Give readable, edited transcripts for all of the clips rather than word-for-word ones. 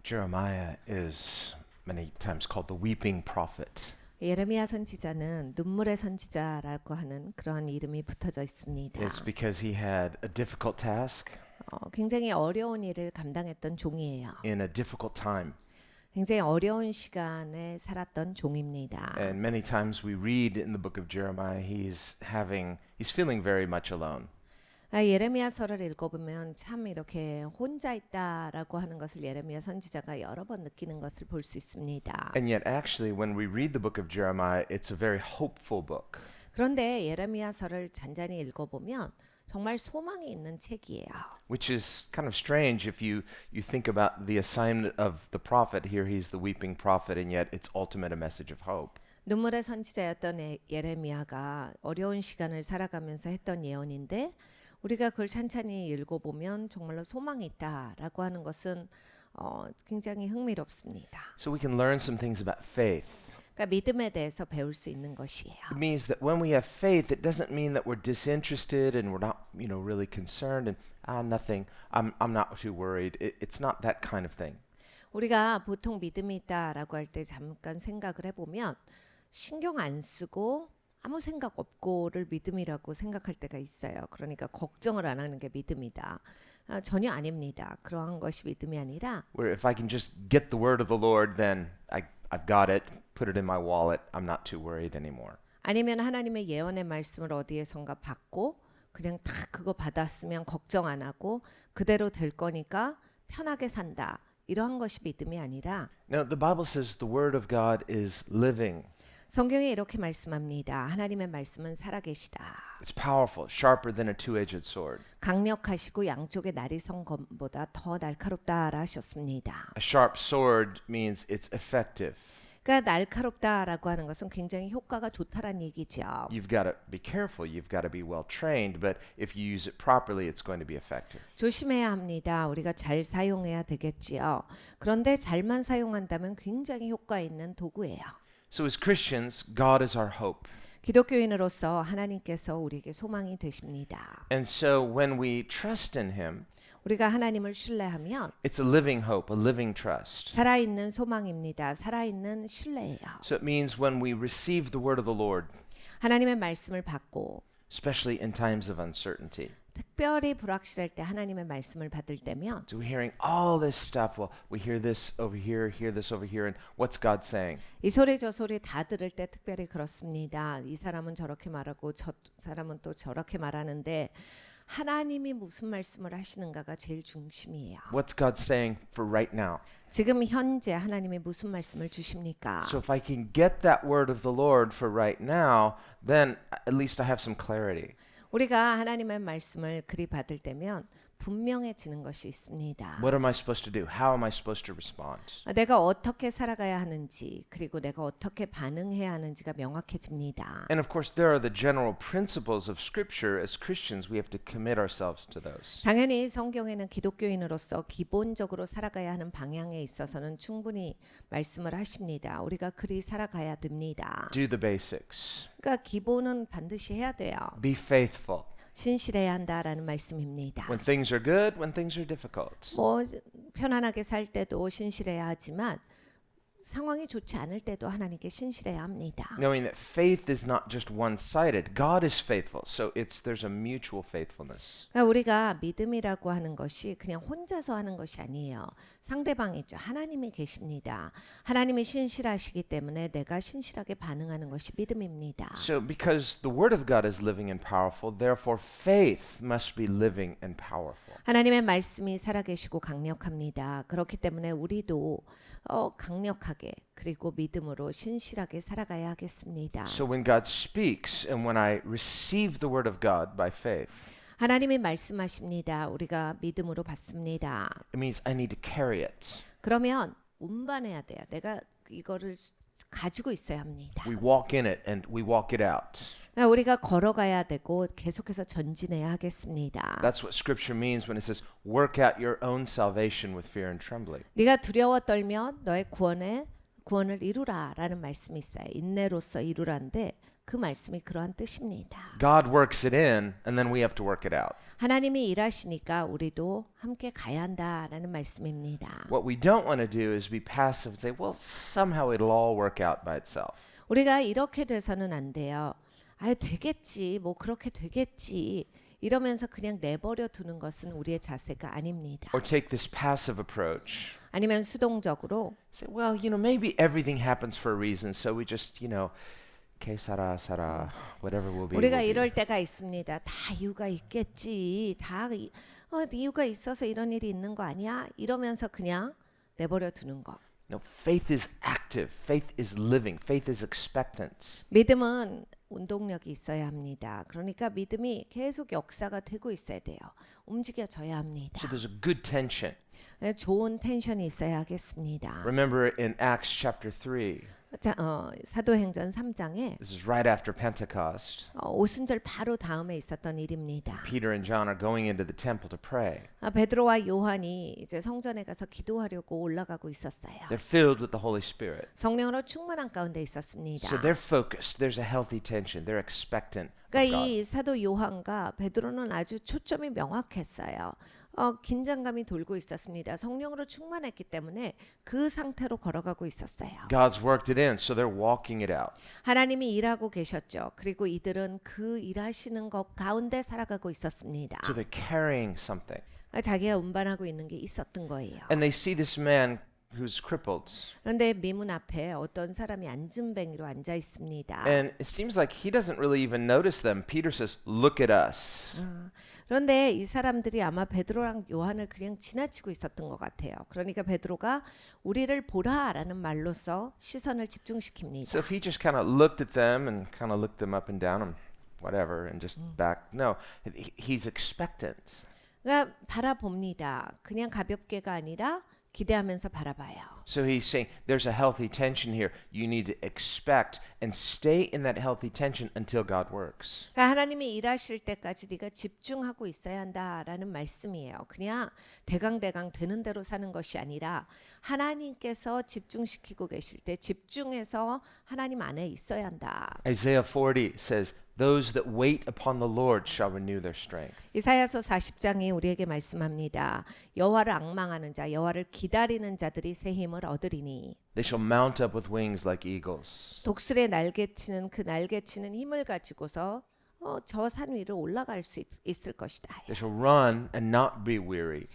Jeremiah is many times called the weeping prophet. 예레미야 선지자는 눈물의 선지자라고 하는 그런 이름이 붙어져 있습니다. It's because he had a difficult task 굉장히 어려운 일을 감당했던 종이에요. in a difficult time. 굉장히 어려운 시간에 살았던 종입니다. And many times we read in the book of Jeremiah he's feeling very much alone. 예레미야서를 읽어보면 참 이렇게 혼자 있다라고 하는 것을 예레미야 선지자가 여러 번 느끼는 것을 볼 수 있습니다. And yet actually when we read the book of Jeremiah it's a very hopeful book. 그런데 예레미야서를 잔잔히 읽어보면 정말 소망이 있는 책이에요. Which is kind of strange if you think about the assignment of the prophet. Here he's the weeping prophet and yet it's ultimate a message of hope. 눈물의 선지자였던 예레미야가 어려운 시간을 살아가면서 했던 예언인데 우리가 그걸 찬찬히 읽어보면 정말로 소망이 있다라고 하는 것은 굉장히 흥미롭습니다. So we can learn some things about faith. 그러니까 믿음에 대해서 배울 수 있는 것이에요. It means that when we have faith, it doesn't mean that we're disinterested and we're not, really concerned and nothing. I'm not too worried. It's not that kind of thing. 우리가 보통 믿음이 있다라고 할 때 잠깐 생각을 해보면 신경 안 쓰고 아무 생각 없고를 믿음이라고 생각할 때가 있어요. 그러니까 걱정을 안 하는 게 믿음이다. 전혀 아닙니다. 그러한 것이 믿음이 아니라 Where if I can just get the word of the Lord, then I've got it. Put it in my wallet. I'm not too worried anymore. 아니면 하나님의 예언의 말씀을 어디에선가 받고 그냥 다 그거 받았으면 걱정 안 하고 그대로 될 거니까 편하게 산다. 이러한 것이 믿음이 아니라 Now, the Bible says the word of God is living. 성경에 이렇게 말씀합니다. 하나님의 말씀은 살아계시다. It's powerful, sharper than a two-edged sword. 강력하시고 양쪽에 날이 선 검보다 더 날카롭다라 하셨습니다. A sharp sword means it's effective. 그러니까 날카롭다라고 하는 것은 굉장히 효과가 좋다라는 얘기죠. You've got to be careful. You've got to be well trained. But if you use it properly, it's going to be effective. 조심해야 합니다. 우리가 잘 사용해야 되겠지요. 그런데 잘만 사용한다면 굉장히 효과 있는 도구예요. So as Christians, God is our hope. 기독교인으로서 하나님께서 우리에게 소망이 되십니다. And so when we trust in Him, 우리가 하나님을 신뢰하면 it's a living hope, a living trust. 살아있는 소망입니다. 살아있는 신뢰예요. So it means when we receive the word of the Lord, 하나님의 말씀을 받고 especially in times of uncertainty. 특별히 불확실할 때 하나님의 말씀을 받을 때면 So we're hearing all this stuff. Well, we hear this over here, hear this over here, and what's God saying? 이 소리 저 소리 다 들을 때 특별히 그렇습니다. 이 사람은 저렇게 말하고 저 사람은 또 저렇게 말하는데 하나님이 무슨 말씀을 하시는가가 제일 중심이에요. What's God saying for right now? 지금 현재 하나님이 무슨 말씀을 주십니까? So if I can get that word of the Lord for right now, then at least I have some clarity. 우리가 하나님의 말씀을 그리 받을 때면 분명해지는 것이 있습니다. What am I supposed to do? How am I supposed to respond? 내가 어떻게 살아가야 하는지 그리고 내가 어떻게 반응해야 하는지가 명확해집니다. And of course, there are the general principles of Scripture. As Christians, we have to commit ourselves to those. 당연히 성경에는 기독교인으로서 기본적으로 살아가야 하는 방향에 있어서는 충분히 말씀을 하십니다. 우리가 그리 살아가야 됩니다. Do the basics. 그러니까 기본은 반드시 해야 돼요. Be faithful. 신실해야 한다라는 말씀입니다. When things are good, when things are difficult. 뭐 편안하게 살 때도 신실해야 하지만 상황이 좋지 않을 때도 하나님께 신실해야 합니다. Knowing that faith is not just one-sided. God is faithful. So there's a mutual faithfulness. 그러니까 우리가 믿음이라고 하는 것이 그냥 혼자서 하는 것이 아니에요. 상대방이죠. 하나님이 계십니다. 하나님이 신실하시기 때문에 내가 신실하게 반응하는 것이 믿음입니다. So because the word of God is living and powerful, therefore faith must be living and powerful. 하나님의 말씀이 살아계시고 강력합니다. 그렇기 때문에 우리도 강력하게 그리고 믿음으로 신실하게 살아가야 하겠습니다. So when God speaks and when I receive the word of God by faith, 하나님이 말씀하십니다. 우리가 믿음으로 받습니다. it means I need to carry it. 그러면 운반해야 돼요. 내가 이거를 가지고 있어야 합니다. We walk in it and we walk it out. 우리가 걸어가야 되고 계속해서 전진해야 하겠습니다. That's what scripture means when it says work out your own salvation with fear and trembling. 네가 두려워 떨면 너의 구원을 이루라라는 말씀이 있어요. 인내로써 이루라인데 그 말씀이 그러한 뜻입니다. God works it in, and then we have to work it out. 하나님이 일하시니까 우리도 함께 가야 한다라는 말씀입니다. What we don't want to do is be passive and say, well, somehow it'll all work out by itself. 우리가 이렇게 돼서는 안 돼요. 아유 되겠지, 뭐 그렇게 되겠지 이러면서 그냥 내버려 두는 것은 우리의 자세가 아닙니다. Or take this passive approach. 아니면 수동적으로 Say, well, maybe everything happens for a reason, so we just, que sara, whatever will be. 우리가 will be. 이럴 때가 있습니다. 다 이유가 있겠지. 이유가 있어서 이런 일이 있는 거 아니야? 이러면서 그냥 내버려 두는 거. No, faith is active. Faith is living. Faith is expectant. 믿음은 운동력이 있어야 합니다. 그러니까 믿음이 계속 역사가 되고 있어야 돼요. 움직여져야 합니다. So there's a good tension. 좋은 텐션이 있어야 하겠습니다. Remember in Acts chapter 3, 자, 사도행전 3장에 this is right after Pentecost. 오순절 바로 다음에 있었던 일입니다. Peter and John are going into the temple to pray. 베드로와 요한이 이제 성전에 가서 기도하려고 올라가고 있었어요. They're filled with the Holy Spirit. 성령으로 충만한 가운데 있었습니다. So they're focused. There's a healthy tension. They're expectant of 그러니까 God. 이 사도 요한과 베드로는 아주 초점이 명확했어요. 긴장감이 돌고 있었습니다. 성령으로 충만했기 때문에 그 상태로 걸어가고 있었어요. God's worked it in, so they're walking it out. 하나님이 일하고 계셨죠. 그리고 이들은 그 일하시는 것 가운데 살아가고 있었습니다. So they're carrying something. 자기가 운반하고 있는 게 있었던 거예요. And they see this man who's crippled. 그런데 미문 앞에 어떤 사람이 앉은뱅이로 앉아 있습니다. And it seems like he doesn't really even notice them. Peter says, "Look at us." 그런데 이 사람들이 아마 베드로랑 요한을 그냥 지나치고 있었던 것 같아요. 그러니까 베드로가 우리를 보라라는 말로써 시선을 집중시킵니다. So if he just kind of looked at them and kind of looked them up and down and whatever and just back, no, he's expectant. 그러니까 바라봅니다. 그냥 가볍게가 아니라 기대하면서 바라봐요. So he's saying there's a healthy tension here. You need to expect and stay in that healthy tension until God works. 그러니까 하나님이 일하실 때까지 네가 집중하고 있어야 한다라는 말씀이에요. 그냥 대강대강 되는 대로 사는 것이 아니라 하나님께서 집중시키고 계실 때 집중해서 하나님 안에 있어야 한다. Isaiah 40 says, "Those that wait upon the Lord shall renew their strength." 이사야서 40장이 우리에게 말씀합니다. 여호와를 앙망하는 자, 여호와를 기다리는 자들이 새 힘을 얻으리니 They shall mount up with wings like eagles. 독수리의 날개치는 그 날개치는 힘을 가지고서 저 산 위로 올라갈 수 있을 것이다. They shall run and not be weary.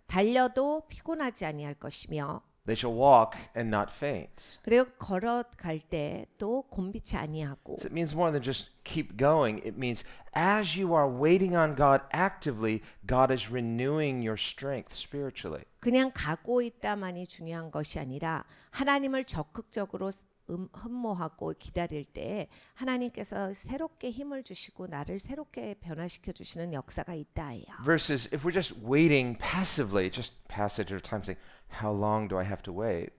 달려도 피곤하지 아니할 것이며 They shall walk and not faint. 그리고 걸어갈 때 또 곤비치 아니하고 So it means more than just keep going. It means as you are waiting on God actively, God is renewing your strength spiritually. 그냥 가고 있다만이 중요한 것이 아니라 하나님을 적극적으로 흠모하고 기다릴 때 하나님께서 새롭게 힘을 주시고 나를 새롭게 변화시켜 주시는 역사가 있다예요. Versus if we're just waiting passively, just passage at a time saying, how long do I have to wait?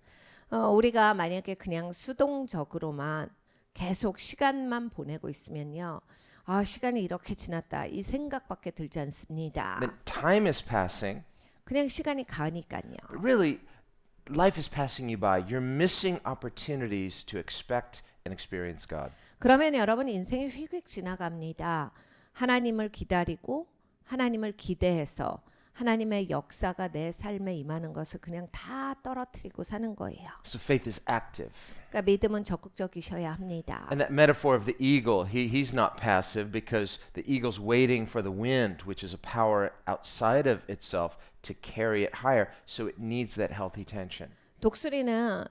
우리가 만약에 그냥 수동적으로만 계속 시간만 보내고 있으면요. 시간이 이렇게 지났다. 이 생각밖에 들지 않습니다. Then time is passing, 그냥 시간이 가니까요. but really life is passing you by. You're missing opportunities to expect and experience God. 그러면 여러분 인생이 휙휙 지나갑니다. 하나님을 기다리고 하나님을 기대해서 하나님의 역사가 내 삶에 임하는 것을 그냥 다 떨어뜨리고 사는 거예요. So faith is active. 그러니까 믿음은 적극적이셔야 합니다. And that metaphor of the eagle, he's not passive because the eagle's waiting for the wind, which is a power outside of itself to carry it higher. So it needs that healthy tension. 독수리는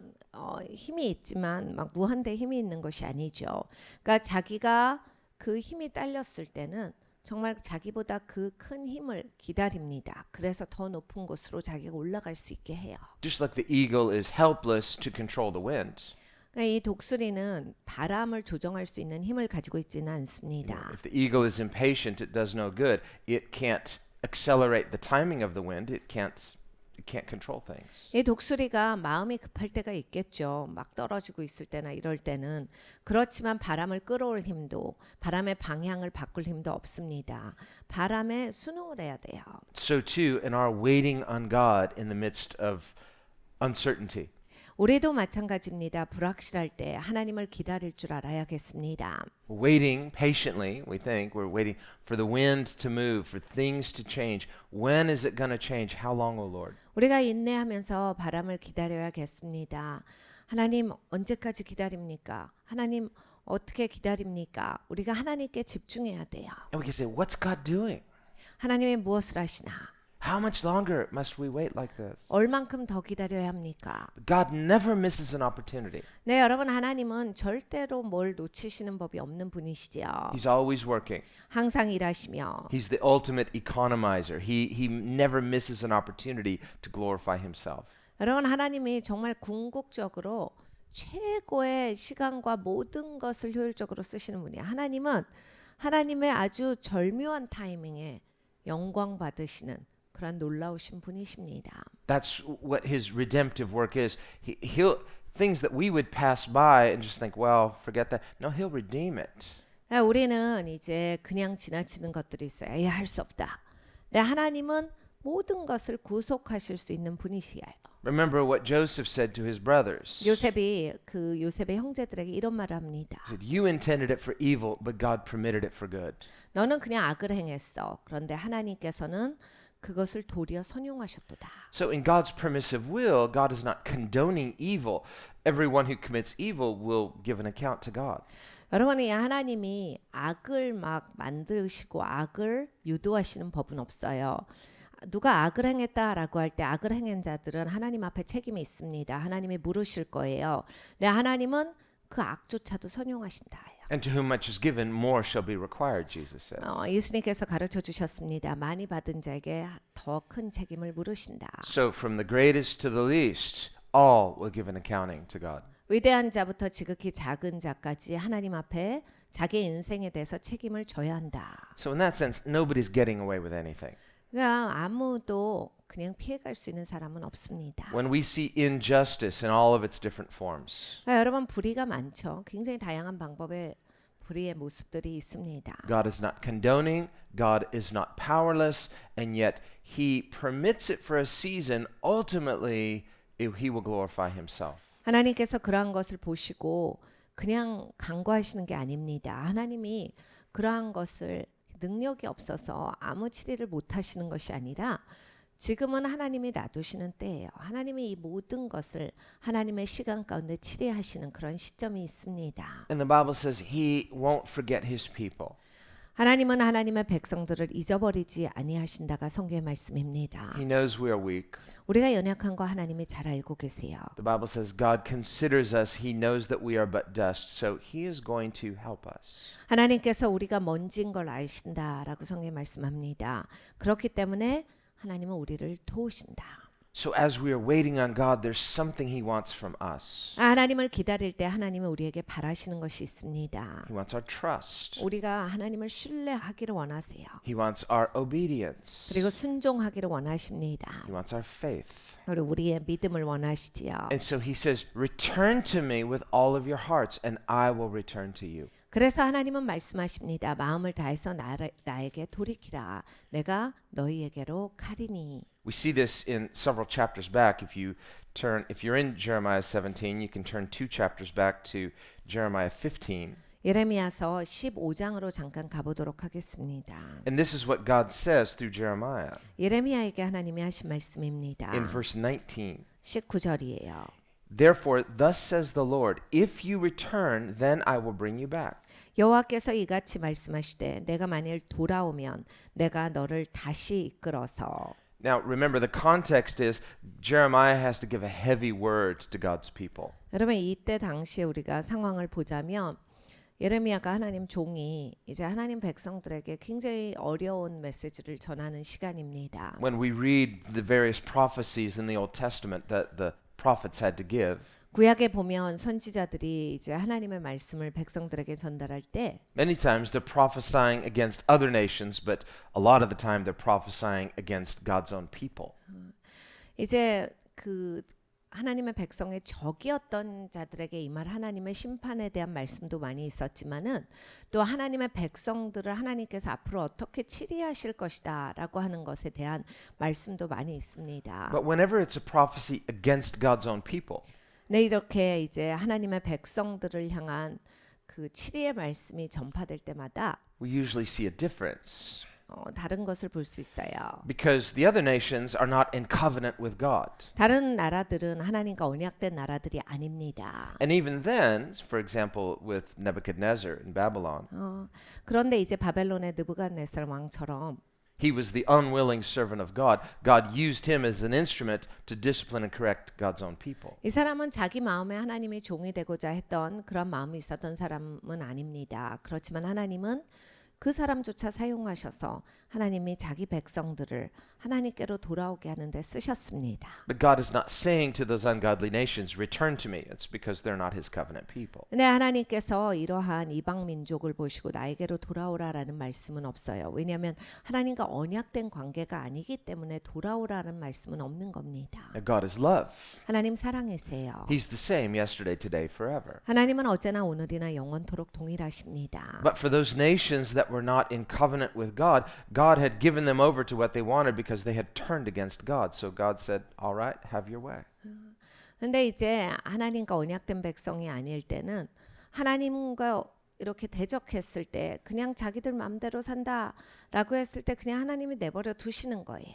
힘이 있지만 막 무한대 힘이 있는 것이 아니죠. 그러니까 자기가 그 힘이 딸렸을 때는 정말 자기보다 그 큰 힘을 기다립니다. 그래서 더 높은 곳으로 자기가 올라갈 수 있게 해요. Just like the eagle is helpless to control the wind. 그러니까 이 독수리는 바람을 조정할 수 있는 힘을 가지고 있지는 않습니다. If the eagle is impatient, it does no good. It can't accelerate the timing of the wind. It can't control things. 이 독수리가 마음이 급할 때가 있겠죠. 막 떨어지고 있을 때나 이럴 때는. 그렇지만 바람을 끌어올 힘도 바람의 방향을 바꿀 힘도 없습니다. 바람에 순응을 해야 돼요. So too in our waiting on God in the midst of uncertainty. 우리도 마찬가지입니다. 불확실할 때 하나님을 기다릴 줄 알아야겠습니다. Waiting patiently, we think, we're waiting for the wind to move, for things to change. When is it going to change? How long, O Lord? 우리가 인내하면서 바람을 기다려야겠습니다. 하나님 언제까지 기다립니까? 하나님 어떻게 기다립니까? 우리가 하나님께 집중해야 돼요. And we can say, what's God doing? 하나님이 무엇을 하시나? How much longer must we wait like this? 얼만큼 더 기다려야 합니까? God never misses an opportunity. 네, 여러분 하나님은 절대로 뭘 놓치시는 법이 없는 분이시지요. He's always working. 항상 일하시며 He's the ultimate economizer. He never misses an opportunity to glorify himself. 여러분 하나님이 정말 궁극적으로 최고의 시간과 모든 것을 효율적으로 쓰시는 분이에요. 하나님은 하나님의 아주 절묘한 타이밍에 영광 받으시는 그런 놀라우신 분이십니다. That's what his redemptive work is. He'll things that we would pass by and just think, well, forget that. No, he'll redeem it. 우리는 이제 그냥 지나치는 것들이 있어요. 할 수 없다. 근데 하나님은 모든 것을 구속하실 수 있는 분이시에요. Remember what Joseph said to his brothers. 요셉의 형제들에게 이런 말을 합니다. He said, "You intended it for evil, but God permitted it for good." 너는 그냥 악을 행했어. 그런데 하나님께서는 그것을 도리어 선용하셨도다. So in God's permissive will, God is not condoning evil. Everyone who commits evil will give an account to God. 여러분이 하나님이 악을 막 만드시고 악을 유도하시는 법은 없어요. 누가 악을 행했다라고 할 때 악을 행한 자들은 하나님 앞에 책임이 있습니다. 하나님이 물으실 거예요. 네, 하나님은 그 악조차도 선용하신다. And to whom much is given, more shall be required, Jesus says. 예수님께서 가르쳐 주셨습니다. 많이 받은 자에게 더 큰 책임을 물으신다. So from the greatest to the least, all will give an accounting to God. 위대한 자부터 지극히 작은 자까지 하나님 앞에 자기 인생에 대해서 책임을 져야 한다. So in that sense, nobody's getting away with anything. 그러니까 아무도 그냥 피해갈 수 있는 사람은 없습니다. When we see injustice in all of its different forms, 그러니까 여러분 불의가 많죠. 굉장히 다양한 방법의 불의의 모습들이 있습니다. God is not condoning, God is not powerless, and yet He permits it for a season. Ultimately, He will glorify Himself. 하나님께서 그러한 것을 보시고 그냥 간과하시는 게 아닙니다. 하나님이 그러한 것을 능력이 없어서 아무 치리를 못 하시는 것이 아니라 지금은 하나님이 놔두시는 때예요. 하나님이 이 모든 것을 하나님의 시간 가운데 치리하시는 그런 시점이 있습니다. And the Bible says He won't forget His people. 하나님은 하나님의 백성들을 잊어버리지 아니하신다가 성경의 말씀입니다. He knows we are weak. 우리가 연약한 거 하나님이 잘 알고 계세요. The Bible says God considers us. He knows that we are but dust, so He is going to help us. 하나님께서 우리가 먼지인 걸 아신다라고 성경에 말씀합니다. 그렇기 때문에 하나님은 우리를 도우신다. So as we are waiting on God, there's something He wants from us. 하나님을 기다릴 때 하나님은 우리에게 바라시는 것이 있습니다. He wants our trust. 우리가 하나님을 신뢰하기를 원하세요. He wants our obedience. 그리고 순종하기를 원하십니다. He wants our faith. 그리고 우리의 믿음을 원하시지요. And so He says, return to me with all of your hearts, and I will return to you. 그래서 하나님은 말씀하십니다. 마음을 다해서 나에게 돌이키라. 내가 너희에게로 가리니. We see this in several chapters back. If you're in Jeremiah 17, you can turn 2 chapters back to Jeremiah 15. 예레미야서 15장으로 잠깐 가보도록 하겠습니다. And this is what God says through Jeremiah 예레미야에게 하나님이 하신 말씀입니다. in verse 19. 19절이에요. Therefore, thus says the Lord, if you return, then I will bring you back. 여호와께서 이같이 말씀하시되 내가 만일 돌아오면 내가 너를 다시 이끌어서. Now, remember, the context is Jeremiah has to give a heavy word to God's people. 여러분 이때 당시에 우리가 상황을 보자면 예레미야가 하나님 종이 이제 하나님 백성들에게 굉장히 어려운 메시지를 전하는 시간입니다. When we read the various prophecies in the Old Testament that the prophets had to give, 구약에 보면 선지자들이 이제 하나님의 말씀을 백성들에게 전달할 때 many times they're prophesying against other nations, but a lot of the time they're prophesying against God's own people. 이제 그 하나님의 백성의 적이었던 자들에게 임할 하나님의 심판에 대한 말씀도 많이 있었지만은 또 하나님의 백성들을 하나님께서 앞으로 어떻게 치리하실 것이다라고 하는 것에 대한 말씀도 많이 있습니다. But whenever it's a prophecy against God's own people, 네, 이렇게 이제 하나님의 백성들을 향한 그 7위의 말씀이 전파될 때마다 we usually see a difference 다른 것을 볼 수 있어요. because the other nations are not in covenant with God. 다른 나라들은 하나님과 언약된 나라들이 아닙니다. And even then, for example, with Nebuchadnezzar in Babylon, 그런데 이제 바벨론의 느부갓네살 왕처럼 he was the unwilling servant of God. God used him as an instrument to discipline and correct God's own people. 이 사람은 자기 마음에 하나님의 종이 되고자 했던 그런 마음이 있었던 사람은 아닙니다. 그렇지만 하나님은 그 사람조차 사용하셔서 하나님이 자기 백성들을 하나님께로 돌아오게 하는데 쓰셨습니다. But God is not saying to those ungodly nations, return to me. It's because they're not his covenant people. 근데 하나님께서 이러한 이방 민족을 보시고 나에게로 돌아오라라는 말씀은 없어요. 왜냐하면 하나님과 언약된 관계가 아니기 때문에 돌아오라는 말씀은 없는 겁니다. Now, God is love. 하나님 사랑이세요. He's the same yesterday, today, forever. 하나님은 어제나 오늘이나 영원토록 동일하십니다. But for those nations that were not in covenant with God, God had given them over to what they wanted because they had turned against God. So God said, all right, have your way. 근데 이제 하나님과 언약된 백성이 아닐 때는 하나님과 이렇게 대적했을 때 그냥 자기들 마음대로 산다라고 했을 때 그냥 하나님이 내버려 두시는 거예요.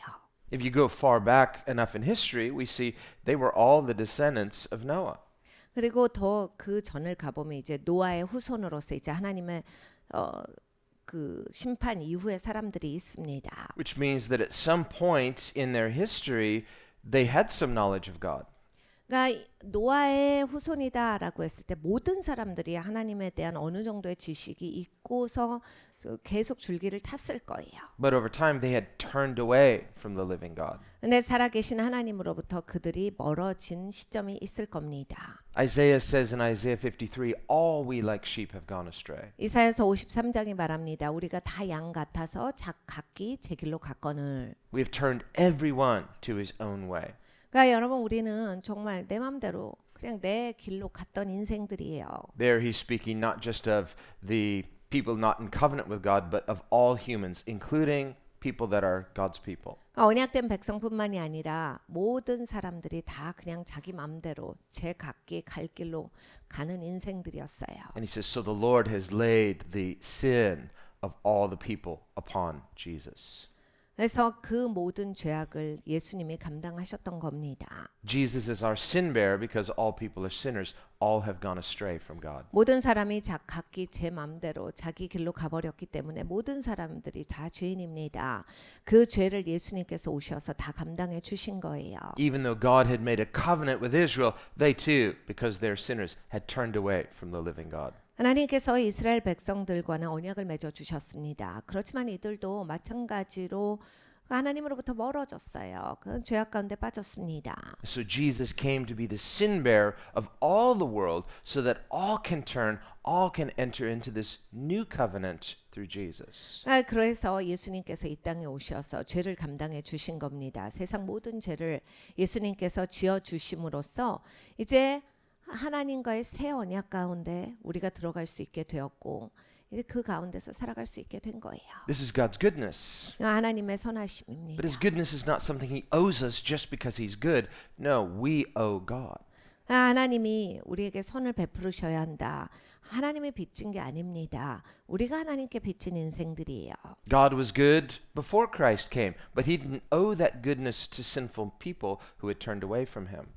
If you go far back enough in history, we see they were all the descendants of Noah. 그리고 더 그 전을 가보면 이제 노아의 후손으로서 이제 하나님의 그 심판 이후의 사람들이 있습니다. Which means that at some point in their history, they had some knowledge of God. 그러니까 노아의 후손이다라고 했을 때 모든 사람들이 하나님에 대한 어느 정도의 지식이 있고서 계속 줄기를 탔을 거예요. But over time, they had turned away from the living God. 근데 살아계신 하나님으로부터 그들이 멀어진 시점이 있을 겁니다. Isaiah says in Isaiah 53, all we like sheep have gone astray. 이사야서 53장이 말합니다. 우리가 다 양 같아서 각기 제 길로 갔거늘. We have turned everyone to his own way. 그러니까 여러분 우리는 정말 내 맘대로 그냥 내 길로 갔던 인생들이에요. There he's speaking not just of the people not in covenant with God, but of all humans, including people that are God's people. 언약된 백성뿐만이 아니라 모든 사람들이 다 그냥 자기 맘대로 제 각기 갈 길로 가는 인생들이었어요. And he says, so the Lord has laid the sin of all the people upon Jesus. 그래서 그 모든 죄악을 예수님이 감당하셨던 겁니다. Jesus is our sin bearer because all people are sinners. All have gone astray from God. 모든 사람이 각기 제 맘대로 자기 길로 가버렸기 때문에 모든 사람들이 다 죄인입니다. 그 죄를 예수님께서 오셔서 다 감당해 주신 거예요. Even though God had made a covenant with Israel, they too, because they're sinners, had turned away from the living God. 하나님께서 이스라엘 백성들과는 언약을 맺어 주셨습니다. 그렇지만 이들도 마찬가지로 하나님으로부터 멀어졌어요. 그 죄악 가운데 빠졌습니다. So Jesus came to be the sin bearer of all the world so that all can turn, all can enter into this new covenant through Jesus. 그래서 예수님께서 이 땅에 오셔서 죄를 감당해 주신 겁니다. 세상 모든 죄를 예수님께서 지어 주심으로써 이제 하나님과의 새 언약 가운데 우리가 들어갈 수 있게 되었고 이제 그 가운데서 살아갈 수 있게 된 거예요. This is God's goodness. 하나님의 선하심입니다. But his goodness is not something he owes us just because he's good. No, we owe God. 하나님이 우리에게 선을 베풀으셔야 한다. 하나님이 빚진 게 아닙니다. 우리가 하나님께 빚진 인생들이에요. God was good before Christ came, but he didn't owe that goodness to sinful people who had turned away from him.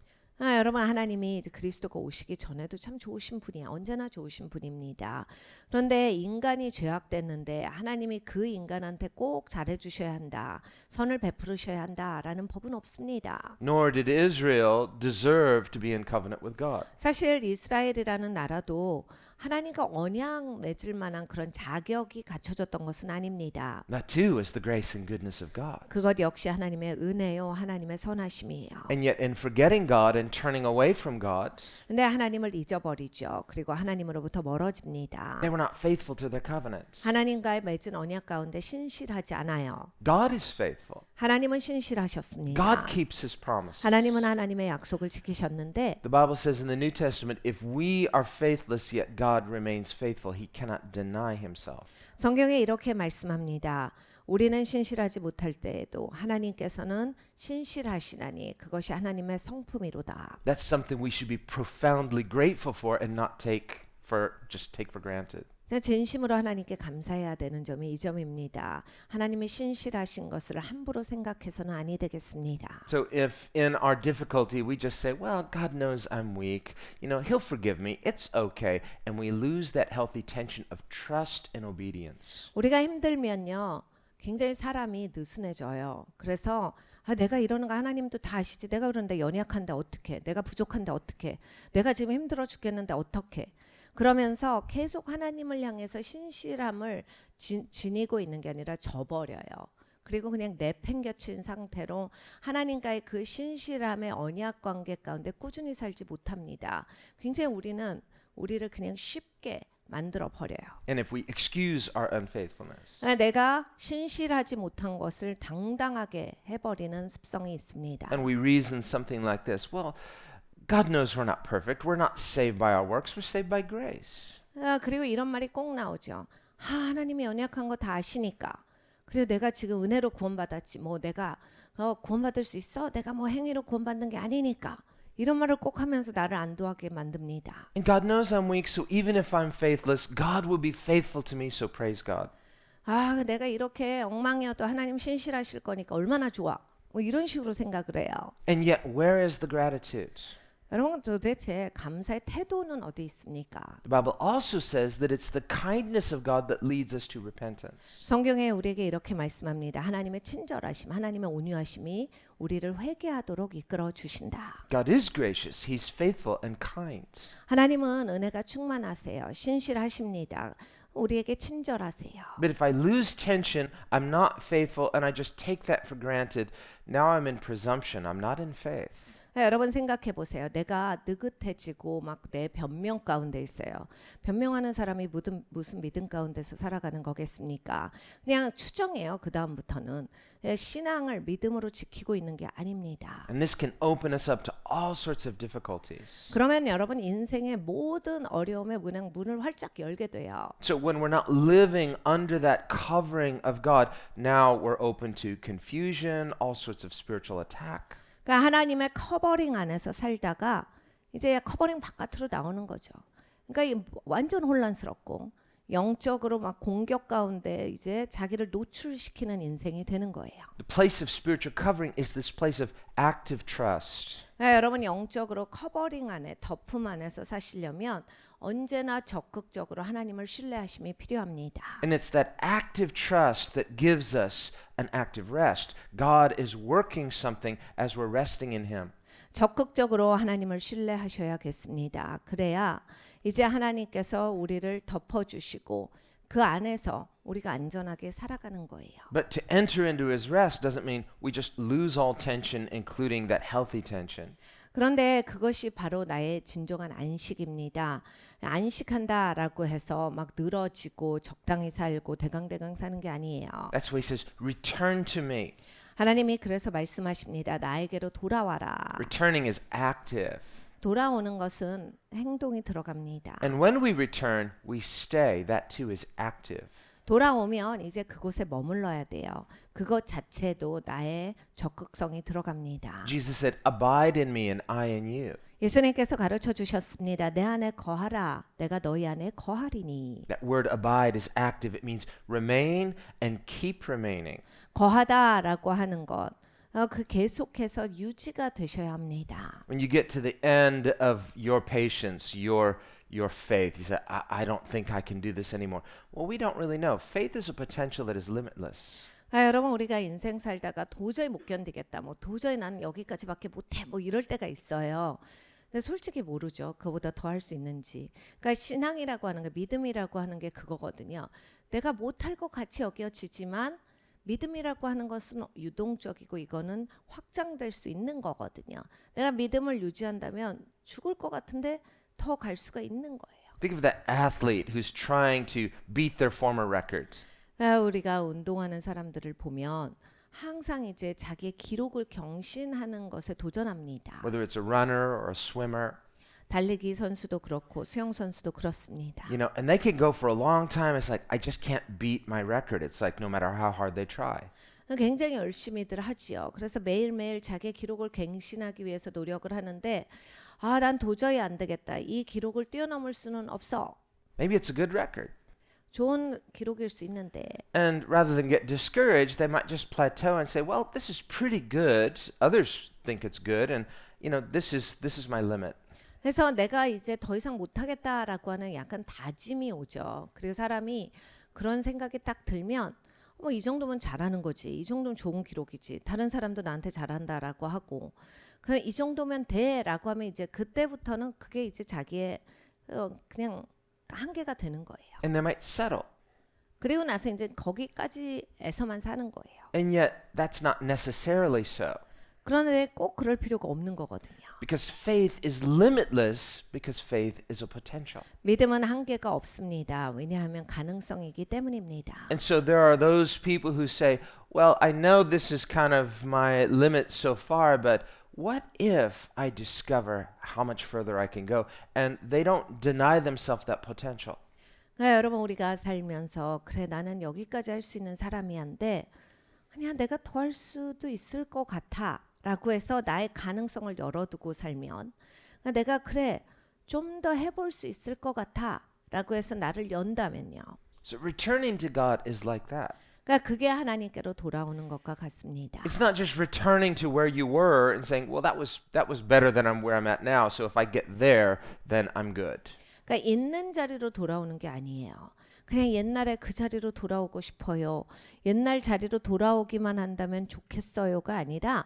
여러분 하나님이 그리스도가 오시기 전에도 참 좋으신 분이야. 언제나 좋으신 분입니다. 그런데 인간이 죄악됐는데 하나님이 그 인간한테 꼭 잘해주셔야 한다. 선을 베풀으셔야 한다라는 법은 없습니다. Nor did Israel deserve to be in covenant with God. 사실 이스라엘이라는 나라도 하나님과 언약 맺을 만한 그런 자격이 갖춰졌던 것은 아닙니다. That too is the grace and goodness of God. 그것 역시 하나님의 은혜요, 하나님의 선하심이에요. And yet in forgetting God and turning away from God, 근데 하나님을 잊어버리죠. 그리고 하나님으로부터 멀어집니다. they were not faithful to their covenant. 하나님과의 맺은 언약 가운데 신실하지 않아요. God is faithful. 하나님은 신실하셨습니다. God keeps his promises. 하나님은 하나님의 약속을 지키셨는데 The Bible says in the New Testament, if we are faithless yet God remains faithful, he cannot deny himself. 성경에 이렇게 말씀합니다. 우리는 신실하지 못할 때에도 하나님께서는 신실하시나니 그것이 하나님의 성품이로다. That's something we should be profoundly grateful for and not just take for granted. 진심으로 하나님께 감사해야 되는 점이 이 점입니다. 하나님이 신실하신 것을 함부로 생각해서는 아니 되겠습니다. So if in our difficulty we just say, well, God knows I'm weak, He'll forgive me, it's okay, and we lose that healthy tension of trust and obedience. 우리가 힘들면요. 굉장히 사람이 느슨해져요. 그래서 내가 이러는 거 하나님도 다 아시지. 내가 그런데 연약한데 어떡해. 내가 부족한데 어떡해. 내가 지금 힘들어 죽겠는데 어떡해. 그러면서 계속 하나님을 향해서 신실함을 지니고 있는 게 아니라 저버려요. 그리고 그냥 내팽겨친 상태로 하나님과의 그 신실함의 언약 관계 가운데 꾸준히 살지 못합니다. 굉장히 우리를 그냥 쉽게 만들어 버려요. And if we excuse our unfaithfulness, 내가 신실하지 못한 것을 당당하게 해버리는 습성이 있습니다. and we reason something like this, well, God knows we're not perfect. We're not saved by our works. We're saved by grace. 그리고 이런 말이 꼭 나오죠. 하나님이 연약한 거 다 아시니까. 그리고 내가 지금 은혜로 구원받았지. 뭐 내가 구원받을 수 있어? 내가 뭐 행위로 구원받는 게 아니니까. 이런 말을 꼭 하면서 나를 안도하게 만듭니다. And God knows I'm weak, so even if I'm faithless, God will be faithful to me, so praise God. 내가 이렇게 엉망이어도 하나님 신실하실 거니까 얼마나 좋아. 뭐 이런 식으로 생각을 해요. And yet, where is the gratitude? 여러분 도대체 감사의 태도는 어디 있습니까? The Bible also says that it's the kindness of God that leads us to repentance. 성경에 우리에게 이렇게 말씀합니다. 하나님의 친절하심, 하나님의 온유하심이 우리를 회개하도록 이끌어 주신다. God is gracious. He's faithful and kind. 하나님은 은혜가 충만하세요. 신실하십니다. 우리에게 친절하세요. But if I lose tension, I'm not faithful, and I just take that for granted, now I'm in presumption. I'm not in faith. 여러분 생각해 보세요. 내가 느긋해지고 막 내 변명 가운데 있어요. 변명하는 사람이 무슨 믿음 가운데서 살아가는 거겠습니까? 그냥 추정해요. 그 다음부터는 신앙을 믿음으로 지키고 있는 게 아닙니다. And this can open us up to all sorts of difficulties. 그러면 여러분 인생의 모든 어려움에 그냥 문을 활짝 열게 돼요. So when we're not living under that covering of God, now we're open to confusion, all sorts of spiritual attack. 그러니까 하나님의 커버링 안에서 살다가 이제 커버링 바깥으로 나오는 거죠. 그러니까 완전 혼란스럽고 영적으로 막 공격 가운데 이제 자기를 노출시키는 인생이 되는 거예요. The place of spiritual covering is this place of active trust. 여러분 영적으로 커버링 안에 덮음 안에서 사시려면 언제나 적극적으로 하나님을 신뢰하심이 필요합니다. And it's that active trust that gives us an active rest. God is working something as we're resting in Him. 적극적으로 하나님을 신뢰하셔야겠습니다. 그래야 이제 하나님께서 우리를 덮어주시고 그 안에서 우리가 안전하게 살아가는 거예요. But to enter into His rest doesn't mean we just lose all tension, including that healthy tension. 그런데 그것이 바로 나의 진정한 안식입니다. 안식한다라고 해서 막 늘어지고 적당히 살고 대강대강 사는 게 아니에요. That's why He says, return to me. 하나님이 그래서 말씀하십니다. 나에게로 돌아와라. Returning is active. 돌아오는 것은 행동이 들어갑니다. And when we return, we stay. That too is active. 돌아오면 이제 그곳에 머물러야 돼요. 그것 자체도 나의 적극성이 들어갑니다. Jesus said, abide in me and I in you. 예수님께서 가르쳐 주셨습니다. 내 안에 거하라. 내가 너희 안에 거하리니. That word abide is active. It means remain and keep remaining. 거하다라고 하는 것. 그 계속해서 유지가 되셔야 합니다. When you get to the end of your patience, your faith, you say, I don't think I can do this anymore. Well, we don't really know. Faith is a potential that is limitless. 여러분 우리가 인생 살다가 도저히 못 견디겠다. 뭐 도저히 난 여기까지밖에 못해. 뭐 이럴 때가 있어요. 근데 솔직히 모르죠. 그보다 더 할 수 있는지. 그러니까 신앙이라고 하는 게 믿음이라고 하는 게 그거거든요. 내가 못할 것 같이 여겨지지만 믿음이라고 하는 것은 유동적이고 이거는 확장될 수 있는 거거든요. 내가 믿음을 유지한다면 죽을 것 같은데 더 갈 수가 있는 거예요. Think of that athlete who's trying to beat their former record. 우리가 운동하는 사람들을 보면 항상 이제 자기의 기록을 경신하는 것에 도전합니다. Whether it's a runner or a swimmer. 달리기 선수도 그렇고 수영 선수도 그렇습니다. You know, and they can go for a long time. It's like, I just can't beat my record. It's like, no matter how hard they try. 굉장히 열심히들 하지요. 그래서 매일매일 자기 기록을 갱신하기 위해서 노력을 하는데 아, 난 도저히 안 되겠다. 이 기록을 뛰어넘을 수는 없어. Maybe it's a good record. 좋은 기록일 수 있는데 And rather than get discouraged, they might just plateau and say, well, this is pretty good. Others think it's good. And, you know, this is my limit. 그래서 내가 이제 더 이상 못하겠다라고 하는 약간 다짐이 오죠. 그리고 사람이 그런 생각이 딱 들면 뭐 이 정도면 잘하는 거지. 이 정도면 좋은 기록이지. 다른 사람도 나한테 잘한다라고 하고 그럼 이 정도면 돼라고 하면 이제 그때부터는 그게 이제 자기의 그냥 한계가 되는 거예요. And they might settle. 그리고 나서 이제 거기까지에서만 사는 거예요. And yet, that's not necessarily so. 그런데 꼭 그럴 필요가 없는 거거든요. Because faith is limitless because faith is a potential. 믿음은 한계가 없습니다. 왜냐하면 가능성이기 때문입니다. And so there are those people who say, well, I know this is kind of my limit so far, but what if I discover how much further I can go? And they don't deny themselves that potential. 여러분 우리가 살면서 그래 나는 여기까지 할 수 있는 사람이 한데 아니야 내가 더 할 수도 있을 것 같아 라고 해서 나의 가능성을 열어두고 살면 내가 그래 좀 더 해볼 수 있을 것 같아 라고 해서 나를 연다면요. So returning to God is like that. 그러니까 그게 하나님께로 돌아오는 것과 같습니다. It's not just returning to where you were and saying, well, that was better than where I'm at now. So if I get there, then I'm good. 그러니까 있는 자리로 돌아오는 게 아니에요. 그냥 옛날에 그 자리로 돌아오고 싶어요. 옛날 자리로 돌아오기만 한다면 좋겠어요가 아니라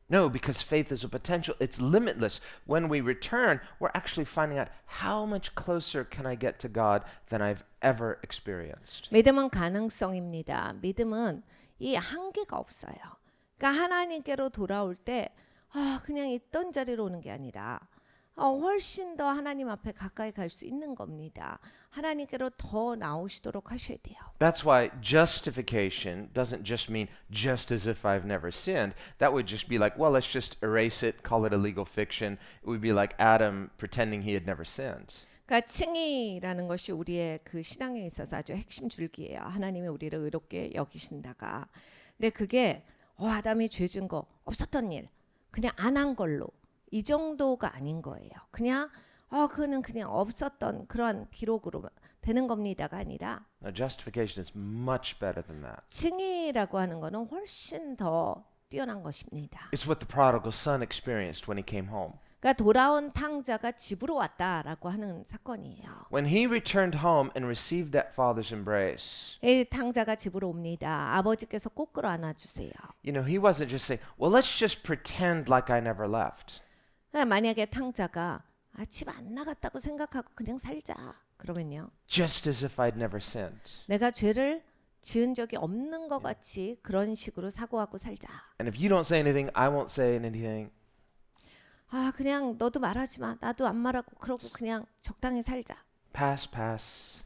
No, because faith is a potential. It's limitless. When we return, we're actually finding out how much closer can I get to God than I've ever experienced. 믿음은 가능성입니다. 믿음은 이 한계가 없어요. 그러니까 하나님께로 돌아올 때 그냥 있던 자리로 오는 게 아니라 훨씬 더 하나님 앞에 가까이 갈 수 있는 겁니다. 하나님께로 더 나오시도록 하셔야 돼요. That's why justification doesn't just mean just as if I've never sinned. That would just be like, well, let's just erase it, call it a legal fiction. It would be like Adam pretending he had never sinned. 그러니까 칭의라는 것이 우리의 그 신앙에 있어서 아주 핵심 줄기예요. 하나님이 우리를 의롭게 여기신다가. 근데 그게 아담이 죄 진 거 없었던 일, 그냥 안 한 걸로 이 정도가 아닌 거예요. 그냥 그는 그냥 없었던 그런 기록으로 되는 겁니다가 아니라 Now, justification is much better than that. 칭의라고 하는 거는 훨씬 더 뛰어난 것입니다. It's what the prodigal son experienced when he came home. 그러니까 돌아온 탕자가 집으로 왔다라고 하는 사건이에요. When he returned home and received that father's embrace, 이 탕자가 집으로 옵니다. 아버지께서 꼭 끌어안아 주세요. you know, he wasn't just saying, well, let's just pretend like I never left. 그러니까 만약에 탕자가 집 안 나갔다고 생각하고 그냥 살자. 그러면요. Just as if I'd never sinned. 내가 죄를 지은 적이 없는 것 같이 그런 식으로 사고하고 살자. And if you don't say anything, I won't say anything. 그냥 너도 말하지 마. 나도 안 말하고 그러고 그냥 적당히 살자. Pass.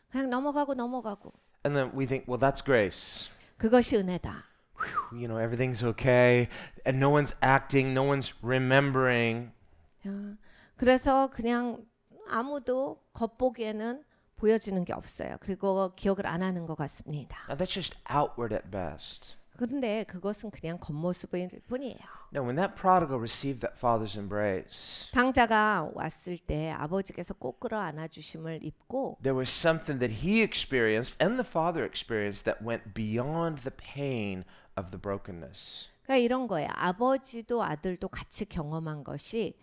그냥 넘어가고. And then we think, well, that's grace. 그것이 은혜다. Whew, you know, everything's okay. And no one's acting, no one's remembering. 그래서 그냥 아무도 겉보기에는 보여지는 게 없어요. 그리고 기억을 안 하는 것 같습니다. Now, that's just outward at best. 그런데 그것은 그냥 겉모습일 뿐이에요. No, when that prodigal received that father's embrace, 탕자가 왔을 때 아버지께서 꼭 끌어안아 주심을 입고 there was something that he experienced and the father experienced that went beyond the pain of the brokenness. 그러니까 이런 거예요. 아버지도 아들도 같이 경험한 것이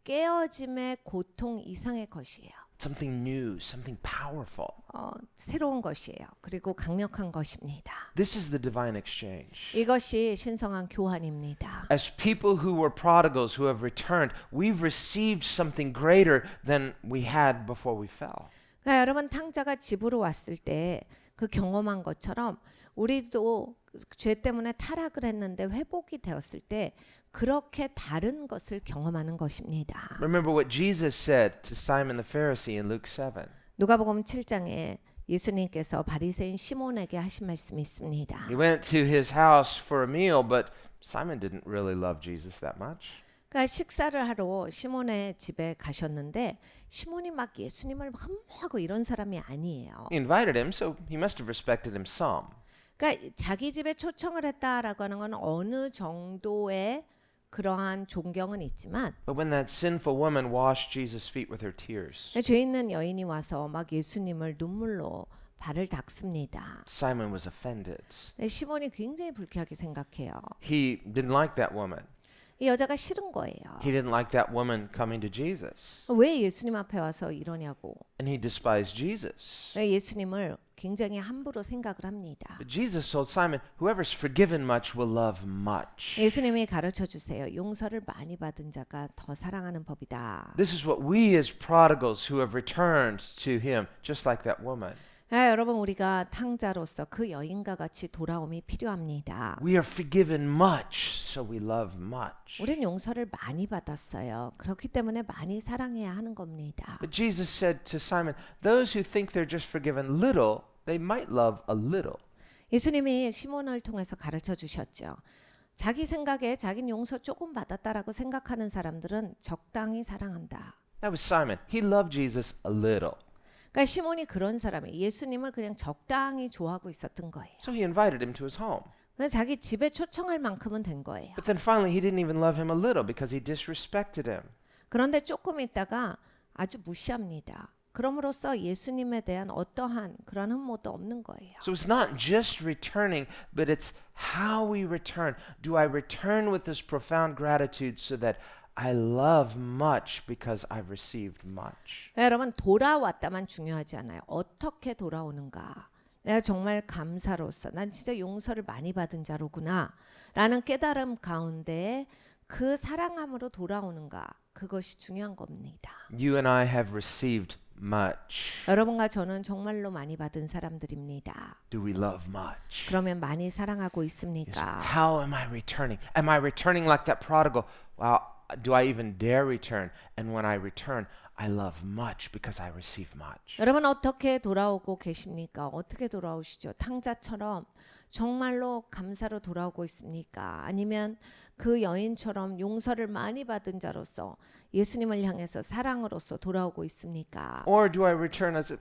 깨어짐의 고통 이상의 것이에요. Something new, something powerful. 새로운 것이에요. 그리고 강력한 것입니다. This is the divine exchange. 이것이 신성한 교환입니다. As people who were prodigals who have returned, we've received something greater than we had before we fell. 그러니까 여러분 탕자가 집으로 왔을 때 그 경험한 것처럼 우리도 죄 때문에 타락을 했는데 회복이 되었을 때 그렇게 다른 것을 경험하는 것입니다. Remember what Jesus said to Simon the Pharisee in Luke 7. 누가복음 7장에 예수님께서 바리새인 시몬에게 하신 말씀이 있습니다. He went to his house for a meal, but Simon didn't really love Jesus that much. 그러니까 식사를 하러 시몬의 집에 가셨는데 시몬이 막 예수님을 흠모하고 이런 사람이 아니에요. He invited him, so he must have respected him some. 그러니까 자기 집에 초청을 했다라고 하는 건 어느 정도의 그러한 존경은 있지만 But when that sinful woman washed Jesus' feet with her tears, 죄 있는 여인이 와서 막 예수님을 눈물로 발을 닦습니다. Simon was offended. 시몬이 굉장히 불쾌하게 생각해요. He didn't like that woman. 이 여자가 싫은 거예요. He didn't like that woman coming to Jesus. 왜 예수님 앞에 와서 이러냐고. And he despised Jesus. 예수님을 굉장히 함부로 생각을 합니다. But Jesus told Simon, whoever's forgiven much will love much. 예수님이 가르쳐 주세요. 용서를 많이 받은 자가 더 사랑하는 법이다. This is what we as prodigals who have returned to him, just like that woman. 여러분 우리가 탕자로서 그 여인과 같이 돌아옴이 필요합니다. We are forgiven much, so we love much. 우리는 용서를 많이 받았어요. 그렇기 때문에 많이 사랑해야 하는 겁니다. But Jesus said to Simon, those who think they're just forgiven little, they might love a little. 예수님이 시몬을 통해서 가르쳐 주셨죠. 자기 생각에 자기는 용서 조금 받았다라고 생각하는 사람들은 적당히 사랑한다. That was Simon. He loved Jesus a little. 그러니까 시몬이 그런 사람이 예수님을 그냥 적당히 좋아하고 있었던 거예요. So he invited him to his home. 그래서 자기 집에 초청할 만큼은 된 거예요. But then finally he didn't even love him a little because he disrespected him. 그런데 조금 있다가 아주 무시합니다. 그럼으로써 예수님에 대한 어떠한 그런 흠모도 없는 거예요. So it's not just returning, but it's how we return. Do I return with this profound gratitude so that I love much because I've received much? 여러분 돌아왔다만 중요하지 않아요. 어떻게 돌아오는가. 내가 정말 감사로서 난 진짜 용서를 많이 받은 자로구나 라는 깨달음 가운데 그 사랑함으로 돌아오는가. 그것이 중요한 겁니다. You and I have received much. 여러분과 저는 정말로 많이 받은 사람들입니다. Do we love much? 그러면 많이 사랑하고 Yes. 있습니까? How am I returning? Am I returning like that prodigal? Wow, do I even dare return? And when I return, I love much because I receive much. 여러분 어떻게 돌아오고 계십니까? 어떻게 돌아오시죠? 탕자처럼 정말로 감사로 돌아오고 있습니까? 아니면 그 여인처럼 용서를 많이 받은 자로서 예수님을 향해서 사랑으로서 돌아오고 있습니까? Or do I return as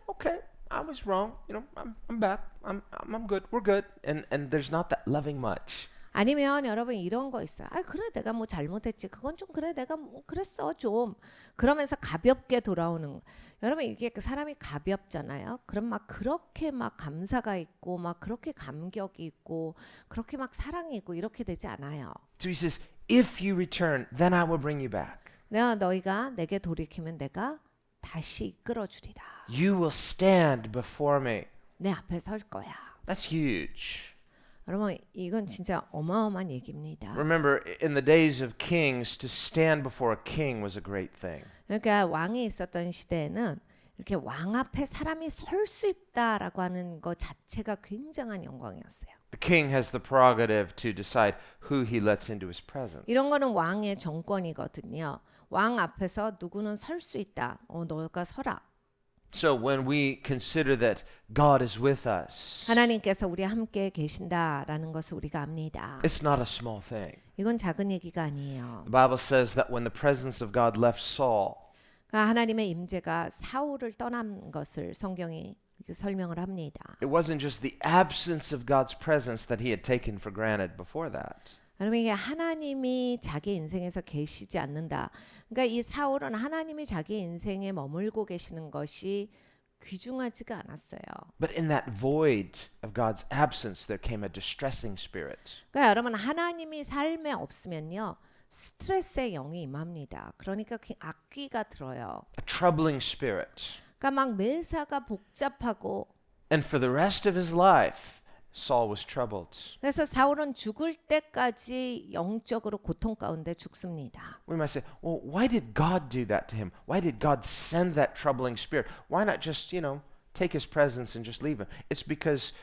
okay, I was wrong. You know, I'm back. I'm good. We're good. And there's not that loving much. 아니면 여러분 이런 거 있어요. 아 그래 내가 뭐 잘못했지. 그건 좀 그래 내가 뭐 그랬어 좀. 그러면서 가볍게 돌아오는 거. 여러분 이게 사람이 가볍잖아요. 그럼 막 그렇게 막 감사가 있고 막 그렇게 감격이 있고 그렇게 막 사랑이 있고 이렇게 되지 않아요. So he says, if you return, then I will bring you back. 너희가 내게 돌이키면 내가 다시 이끌어 주리라. You will stand before me. 내 앞에 설 거야. That's huge. 여러분 이건 진짜 어마어마한 얘기입니다. Remember, in the days of kings, to stand before a king was a great thing. 그러니까 왕이 있었던 시대에는 이렇게 왕 앞에 사람이 설 수 있다라고 하는 것 자체가 굉장한 영광이었어요. The king has the prerogative to decide who he lets into his presence. 이런 거는 왕의 정권이거든요. 왕 앞에서 누구는 설 수 있다. 너가 서라. So when we consider that God is with us, 하나님께서 우리 함께 계신다라는 것을 우리가 압니다. it's not a small thing. 이건 작은 얘기가 아니에요. The Bible says that when the presence of God left Saul, 그러니까 하나님의 임재가 사울을 떠난 것을 성경이 이렇게 설명을 합니다. it wasn't just the absence of God's presence that he had taken for granted before that. 여러분 이게 하나님이 자기 인생에서 계시지 않는다. 그러니까 이 사울은 하나님이 자기 인생에 머물고 계시는 것이 귀중하지가 않았어요. But in that void of God's absence, there came a distressing spirit. 그러니까 여러분 하나님이 삶에 없으면요 스트레스의 영이 임합니다. 그러니까 악귀가 들어요. A troubling spirit. 그러니까 막 매사가 복잡하고 And for the rest of his life, Saul was troubled. 그래서 사울은 죽을 때까지 영적으로 고통 가운데 죽습니다. We might say, well, why did God do that to him? Why did God send that troubling spirit? Why not just, take his presence and just leave him? It's because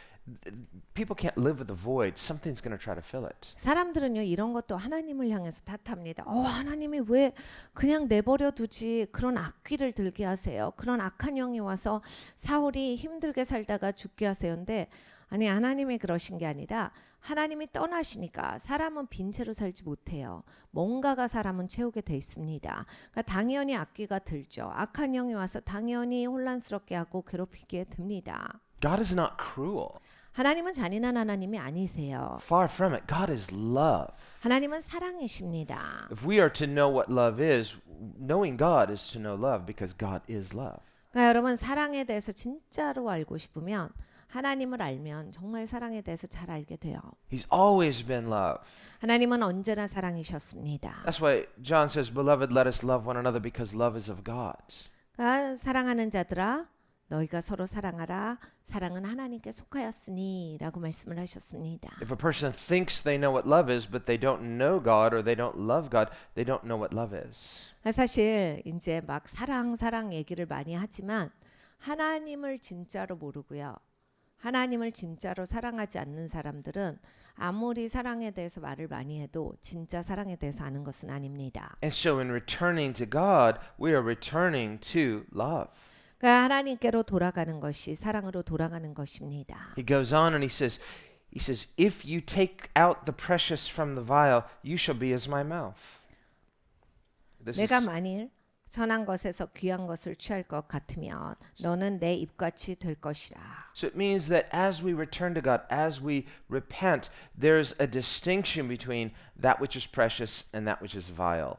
people can't live with the void. Something's going to try to fill it. 사람들은요 이런 것도 하나님을 향해서 탓합니다. 하나님이 왜 그냥 내버려 두지 그런 악귀를 들게 하세요. 그런 악한 영이 와서 사울이 힘들게 살다가 죽게 하세요인데 아니 하나님이 그러신 게 아니라 하나님이 떠나시니까 사람은 빈 채로 살지 못해요. 뭔가가 사람은 채우게 돼 있습니다. 그러니까 당연히 악귀가 들죠. 악한 영이 와서 당연히 혼란스럽게 하고 괴롭히게 됩니다. God is not cruel. 하나님은 잔인한 하나님이 아니세요. Far from it. God is love. 하나님은 사랑이십니다. If we are to know what love is, knowing God is to know love because God is love. 그러니까 여러분 사랑에 대해서 진짜로 알고 싶으면 하나님을 알면 정말 사랑에 대해서 잘 알게 돼요. He's always been love. 하나님은 언제나 사랑이셨습니다. That's why John says, Beloved, let us love one another because love is of God. 그러니까 사랑하는 자들아 너희가 서로 사랑하라. 사랑은 하나님께 속하였으니 라고 말씀을 하셨습니다. If a person thinks they know what love is, but they don't know God or they don't love God, they don't know what love is. 사실 이제 막 사랑 얘기를 많이 하지만 하나님을 진짜로 모르고요. 하나님을 진짜로 사랑하지 않는 사람들은 아무리 사랑에 대해서 말을 많이 해도 진짜 사랑에 대해서 아는 것은 아닙니다. And so in returning to God, we are returning to love. 그러니까 하나님께로 돌아가는 것이 사랑으로 돌아가는 것입니다. He goes on and he says, if you take out the precious from the vial, you shall be as my mouth. This 내가 is, 만일 천한 것에서 귀한 것을 취할 것 같으면 너는 내 입같이 될 것이라. so it means that as we return to God, as we repent, there's a distinction between that which is precious and that which is vile.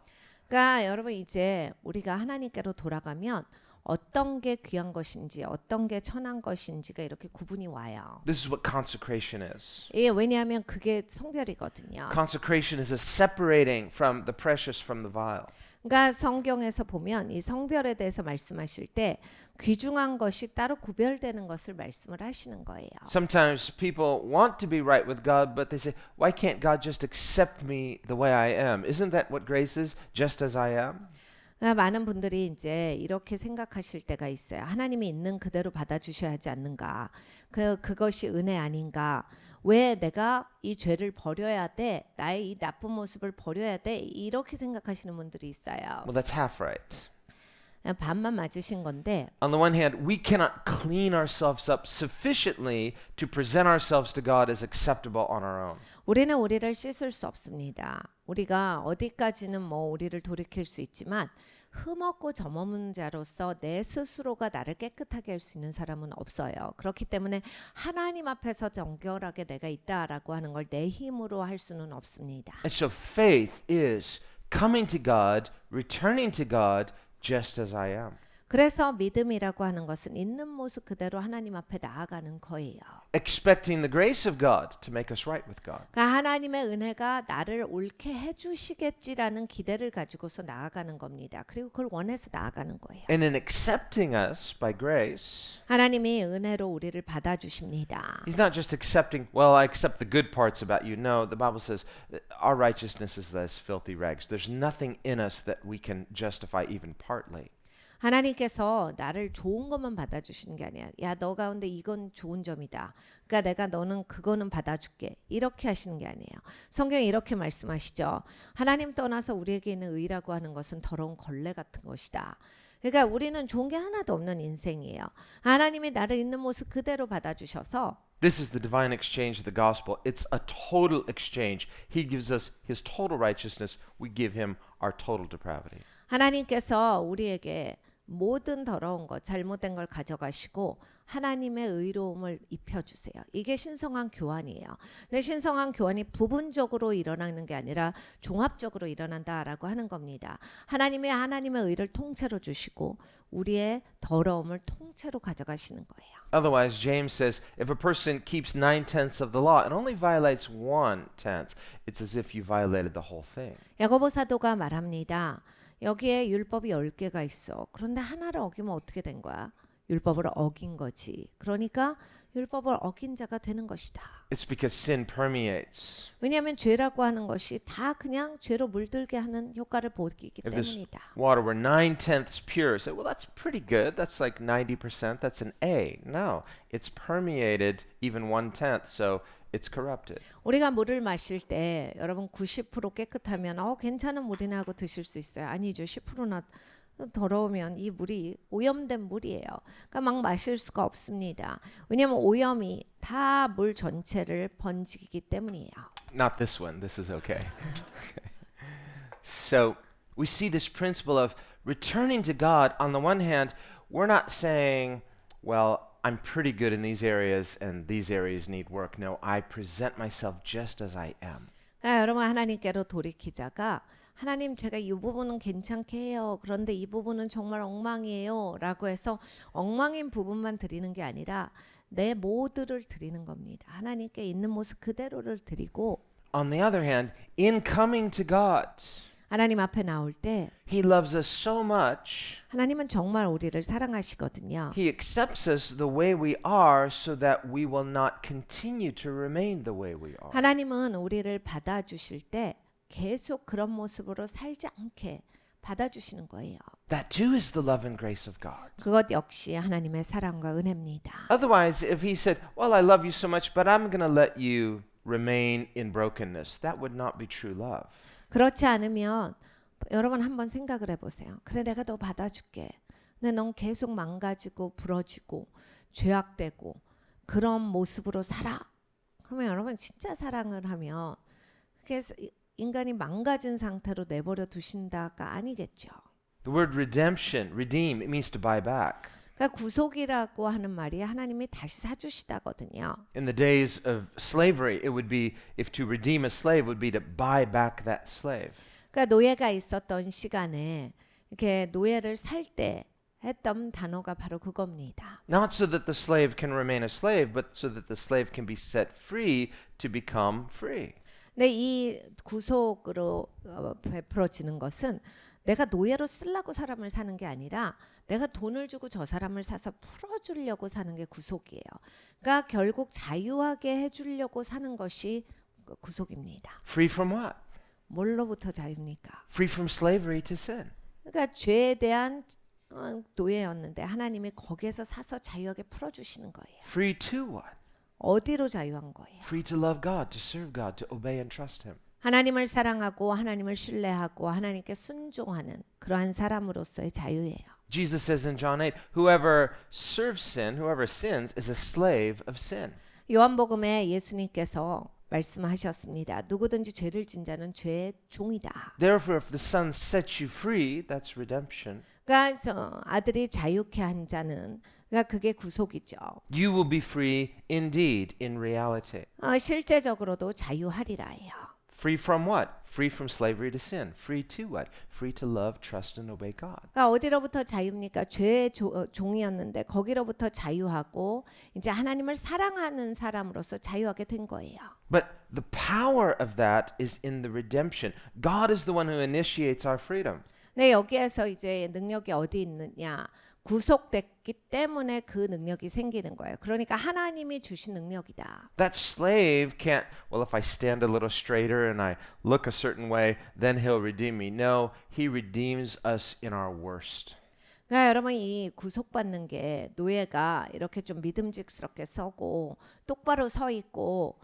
그러니까 여러분 이제 우리가 하나님께로 돌아가면 어떤 게 귀한 것인지 어떤 게 천한 것인지가 이렇게 구분이 와요. This is what consecration is. 예, 왜냐하면 그게 성별이거든요. Consecration is a separating from the precious from the vile. 그러니까 성경에서 보면 이 성별에 대해서 말씀하실 때 귀중한 것이 따로 구별되는 것을 말씀을 하시는 거예요. Sometimes people want to be right with God, but they say, why can't God just accept me the way I am? Isn't that what grace is? Just as I am? 많은 분들이 이제 이렇게 생각하실 때가 있어요. 하나님이 있는 그대로 받아주셔야 하지 않는가? 그것이 은혜 아닌가? 왜 내가 이 죄를 버려야 돼? 나의 이 나쁜 모습을 버려야 돼? 이렇게 생각하시는 분들이 있어요. Well, that's half right. 반만 맞으신 건데 On the one hand, we cannot clean ourselves up sufficiently to present ourselves to God as acceptable on our own. 우리는 우리를 씻을 수 없습니다. 우리가 어디까지는 뭐 우리를 돌이킬 수 있지만 흠없고 점없는 자로서 내 스스로가 나를 깨끗하게 할 수 있는 사람은 없어요. 그렇기 때문에 하나님 앞에서 정결하게 내가 있다라고 하는 걸 내 힘으로 할 수는 없습니다. And so faith is coming to God, returning to God just as I am. 그래서 믿음이라고 하는 것은 있는 모습 그대로 하나님 앞에 나아가는 거예요. Expecting the grace of God to make us right with God. 그러니까 하나님의 은혜가 나를 옳게 해주시겠지라는 기대를 가지고서 나아가는 겁니다. 그리고 그걸 원해서 나아가는 거예요. And in accepting us by grace, 하나님이 은혜로 우리를 받아주십니다. He's not just accepting, well, I accept the good parts about you. No, the Bible says our righteousness is as filthy rags. There's nothing in us that we can justify even partly. 하나님께서 나를 좋은 것만 받아주시는 게 아니야. 야, 너 가운데 이건 좋은 점이다. 그러니까 내가 너는 그거는 받아줄게. 이렇게 하시는 게 아니에요. 성경이 이렇게 말씀하시죠. 하나님 떠나서 우리에게 있는 의라고 하는 것은 더러운 걸레 같은 것이다. 그러니까 우리는 좋은 게 하나도 없는 인생이에요. 하나님이 나를 있는 모습 그대로 받아주셔서 This is the divine exchange of the gospel. It's a total exchange. He gives us His total righteousness. We give Him our total depravity. 하나님께서 우리에게 모든 더러운 것, 잘못된 걸 가져가시고 하나님의 의로움을 입혀주세요. 이게 신성한 교환이에요. 근데 신성한 교환이 부분적으로 일어나는 게 아니라 종합적으로 일어난다라고 하는 겁니다. 하나님의 의를 통째로 주시고 우리의 더러움을 통째로 가져가시는 거예요. Otherwise, James says, if a person keeps 9/10 of the law and only violates 1/10, it's as if you violated the whole thing. 야고보 사도가 말합니다. 여기에 율법이 10개가 있어. 그런데 하나를 어기면 어떻게 된 거야? 율법을 어긴 거지. 그러니까 율법을 어긴 자가 되는 것이다. It's because sin permeates. 왜냐하면 죄라고 하는 것이 다 그냥 죄로 물들게 하는 효과를 보이기 If this 때문이다. water were 9/10 pure, say, well, that's pretty good. That's like 90%. That's an A. No, it's permeated even 1/10, so it's corrupted. 우리가 물을 마실 때 여러분 90% 깨끗하면 괜찮은 물이나 하고 드실 수 있어요. 아니죠. 10%나 더러우면 이 물이 오염된 물이에요. 그러니까 막 마실 수가 없습니다. 왜냐하면 오염이 다 물 전체를 번지기 때문이에요. Not this one. This is okay. So we see this principle of returning to God. On the one hand, we're not saying, well, I'm pretty good in these areas and these areas need work. No, I present myself just as I am. 여러분 하나님께로 돌이키자가 하나님 제가 이 부분은 괜찮게 해요. 그런데 이 부분은 정말 엉망이에요. 라고 해서 엉망인 부분만 드리는 게 아니라 내 모두를 드리는 겁니다. 하나님께 있는 모습 그대로를 드리고 On the other hand, in coming to God, 하나님 앞에 나올 때 He loves us so much, 하나님은 정말 우리를 사랑하시거든요. He accepts us the way we are so that we will not continue to remain the way we are. 하나님은 우리를 받아주실 때 계속 그런 모습으로 살지 않게 받아주시는 거예요. That too is the love and grace of God. 그것 역시 하나님의 사랑과 은혜입니다. Otherwise, if He said, well, I love you so much, but I'm going to let you remain in brokenness, that would not be true love. 그렇지 않으면 여러분 한번 생각을 해보세요. 그래 내가 너 받아줄게. 근데 넌 계속 망가지고 부러지고 죄악되고 그런 모습으로 살아. 그러면 여러분 진짜 사랑을 하면 그게 인간이 망가진 상태로 내버려 두신다가 아니겠죠. The word redemption, redeem, it means to buy back. 그러니까 구속이라고 하는 말이 하나님이 다시 사주시다거든요. In the days of slavery, it would be, if to redeem a slave would be to buy back that slave. 그러니까 노예가 있었던 시간에 이렇게 노예를 살 때 했던 단어가 바로 그겁니다. Not so that the slave can remain a slave, but so that the slave can be set free to become free. 근데 이 구속으로 베풀어지는 것은 내가 노예로 쓰려고 사람을 사는 게 아니라 내가 돈을 주고 저 사람을 사서 풀어주려고 사는 게 구속이에요. 그러니까 결국 자유하게 해주려고 사는 것이 구속입니다. Free from what? 뭘로부터 자유입니까? Free from slavery to sin. 그러니까 죄에 대한 노예였는데 하나님이 거기에서 사서 자유하게 풀어주시는 거예요. Free to what? 어디로 자유한 거예요? Free to love God, to serve God, to obey and trust Him. 하나님을 사랑하고 하나님을 신뢰하고 하나님께 순종하는 그러한 사람으로서의 자유예요. Jesus says in John 8, whoever serves sin, whoever sins, is a slave of sin. 요한복음에 예수님께서 말씀하셨습니다. 누구든지 죄를 진 자는 죄의 종이다. Therefore, if the Son sets you free, that's redemption. 그러니까 아들이 자유케 한 자는 그러니까 그게 구속이죠. You will be free indeed, in reality. 실제적으로도 자유하리라예요. Free from what? Free from slavery to sin. Free to what? Free to love, trust, and obey God. 그러니까 어디로부터 자유입니까? 죄의 종이었는데 거기로부터 자유하고 이제 하나님을 사랑하는 사람으로서 자유하게 된 거예요. But the power of that is in the redemption. God is the one who initiates our freedom. 네, 여기에서 이제 능력이 어디 있느냐? 구속됐기 때문에 그 능력이 생기는 거예요. 그러니까 하나님이 주신 능력이다. That slave can't, well, if I stand a little straighter and I look a certain way, then he'll redeem me. No, he redeems us in our worst. 그러니까 여러분 이 구속받는 게 노예가 이렇게 좀 믿음직스럽게 서고 똑바로 서 있고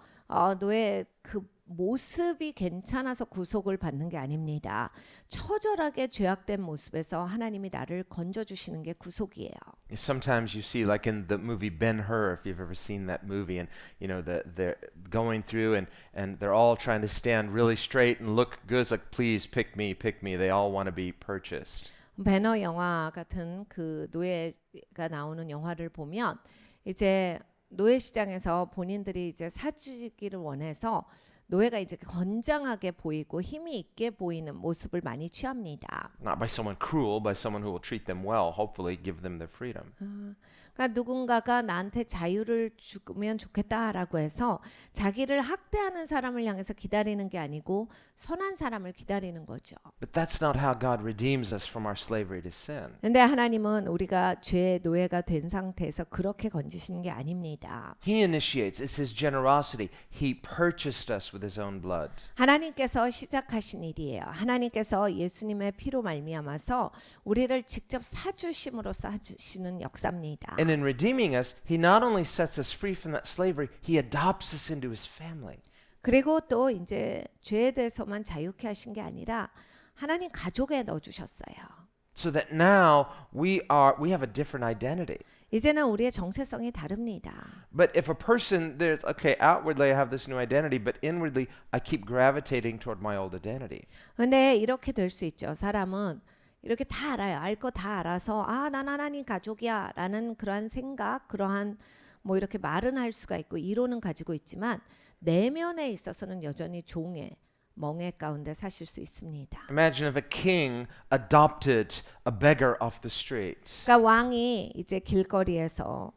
노예 그 모습이 괜찮아서 구속을 받는 게 아닙니다. 처절하게 죄악된 모습에서 하나님이 나를 건져주시는 게 구속이에요. Sometimes you see, like in the movie Ben-Hur, if you've ever seen that movie, and you know they're going through and they're all trying to stand really straight and look good. It's like, please pick me, pick me. They all want to be purchased. 배너 영화 같은 그 노예가 나오는 영화를 보면 이제 노예 시장에서 본인들이 이제 사주기를 원해서 노예가 이제 건장하게 보이고 힘이 있게 보이는 모습을 많이 취합니다. Not by someone cruel, by someone who will treat them well, hopefully give them their freedom. 그러니까 누군가가 나한테 자유를 주면 좋겠다라고 해서 자기를 학대하는 사람을 향해서 기다리는 게 아니고 선한 사람을 기다리는 거죠. But that's not how God redeems us from our slavery to sin. 근데 하나님은 우리가 죄의 노예가 된 상태에서 그렇게 건지시는 게 아닙니다. He initiates. It's His generosity. He purchased us with His own blood. 하나님께서 시작하신 일이에요. 하나님께서 예수님의 피로 말미암아서 우리를 직접 사주심으로써 하시는 역사입니다. And in redeeming us, He not only sets us free from that slavery, He adopts us into His family. 그리고 또 이제 죄에 대해서만 자유케 하신 게 아니라 하나님 가족에 넣어주셨어요. so that now we have a different identity. 이제는 우리의 정체성이 다릅니다. But if a person, there's, okay, outwardly I have this new identity, but inwardly I keep gravitating toward my old identity. 근데 이렇게 될 수 있죠. 사람은 이렇게 다 알아요. 알 거 다 알아서 난 하나님 가족이야 라는 그러한 생각, 그러한 뭐 이렇게 말은 할 수가 있고 이론은 가지고 있지만 내면에 있어서는 여전히 종의 멍에 가운데 사실 수 있습니다. Imagine if a king adopted a beggar off the street, 그러니까 왕이 이제 길거리에서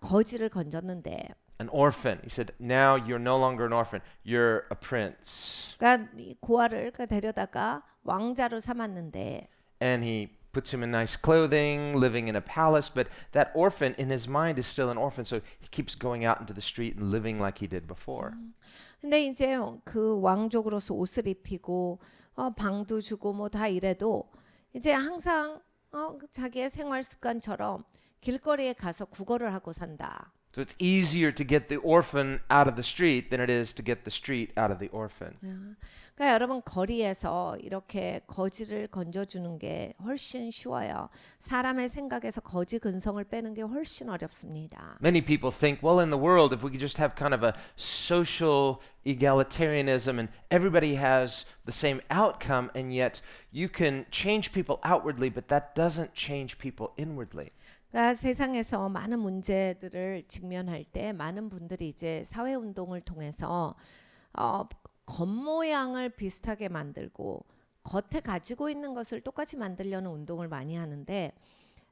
거지를 건졌는데, an orphan. He said, now you're no longer an orphan, you're a prince. 그러니까 이 고아를 데려다가 왕자로 삼았는데, And he puts him in nice clothing, living in a palace, but that orphan in his mind is still an orphan, so he keeps going out into the street and living like he did before. 근데 이제 그 왕족으로서 옷을 입히고 방도 주고 뭐 다 이래도 이제 항상 자기의 생활 습관처럼 길거리에 가서 구걸을 하고 산다. So it's easier to get the orphan out of the street than it is to get the street out of the orphan. 그러니까 여러분 거리에서 이렇게 거지를 건져주는 게 훨씬 쉬워요. 사람의 생각에서 거지 근성을 빼는 게 훨씬 어렵습니다. Many people think, well, in the world, if we could just have kind of a social egalitarianism and everybody has the same outcome, and yet you can change people outwardly, but that doesn't change people inwardly. 그러니까 세상에서 많은 문제들을 직면할 때 많은 분들이 이제 사회 운동을 통해서 겉모양을 비슷하게 만들고 겉에 가지고 있는 것을 똑같이 만들려는 운동을 많이 하는데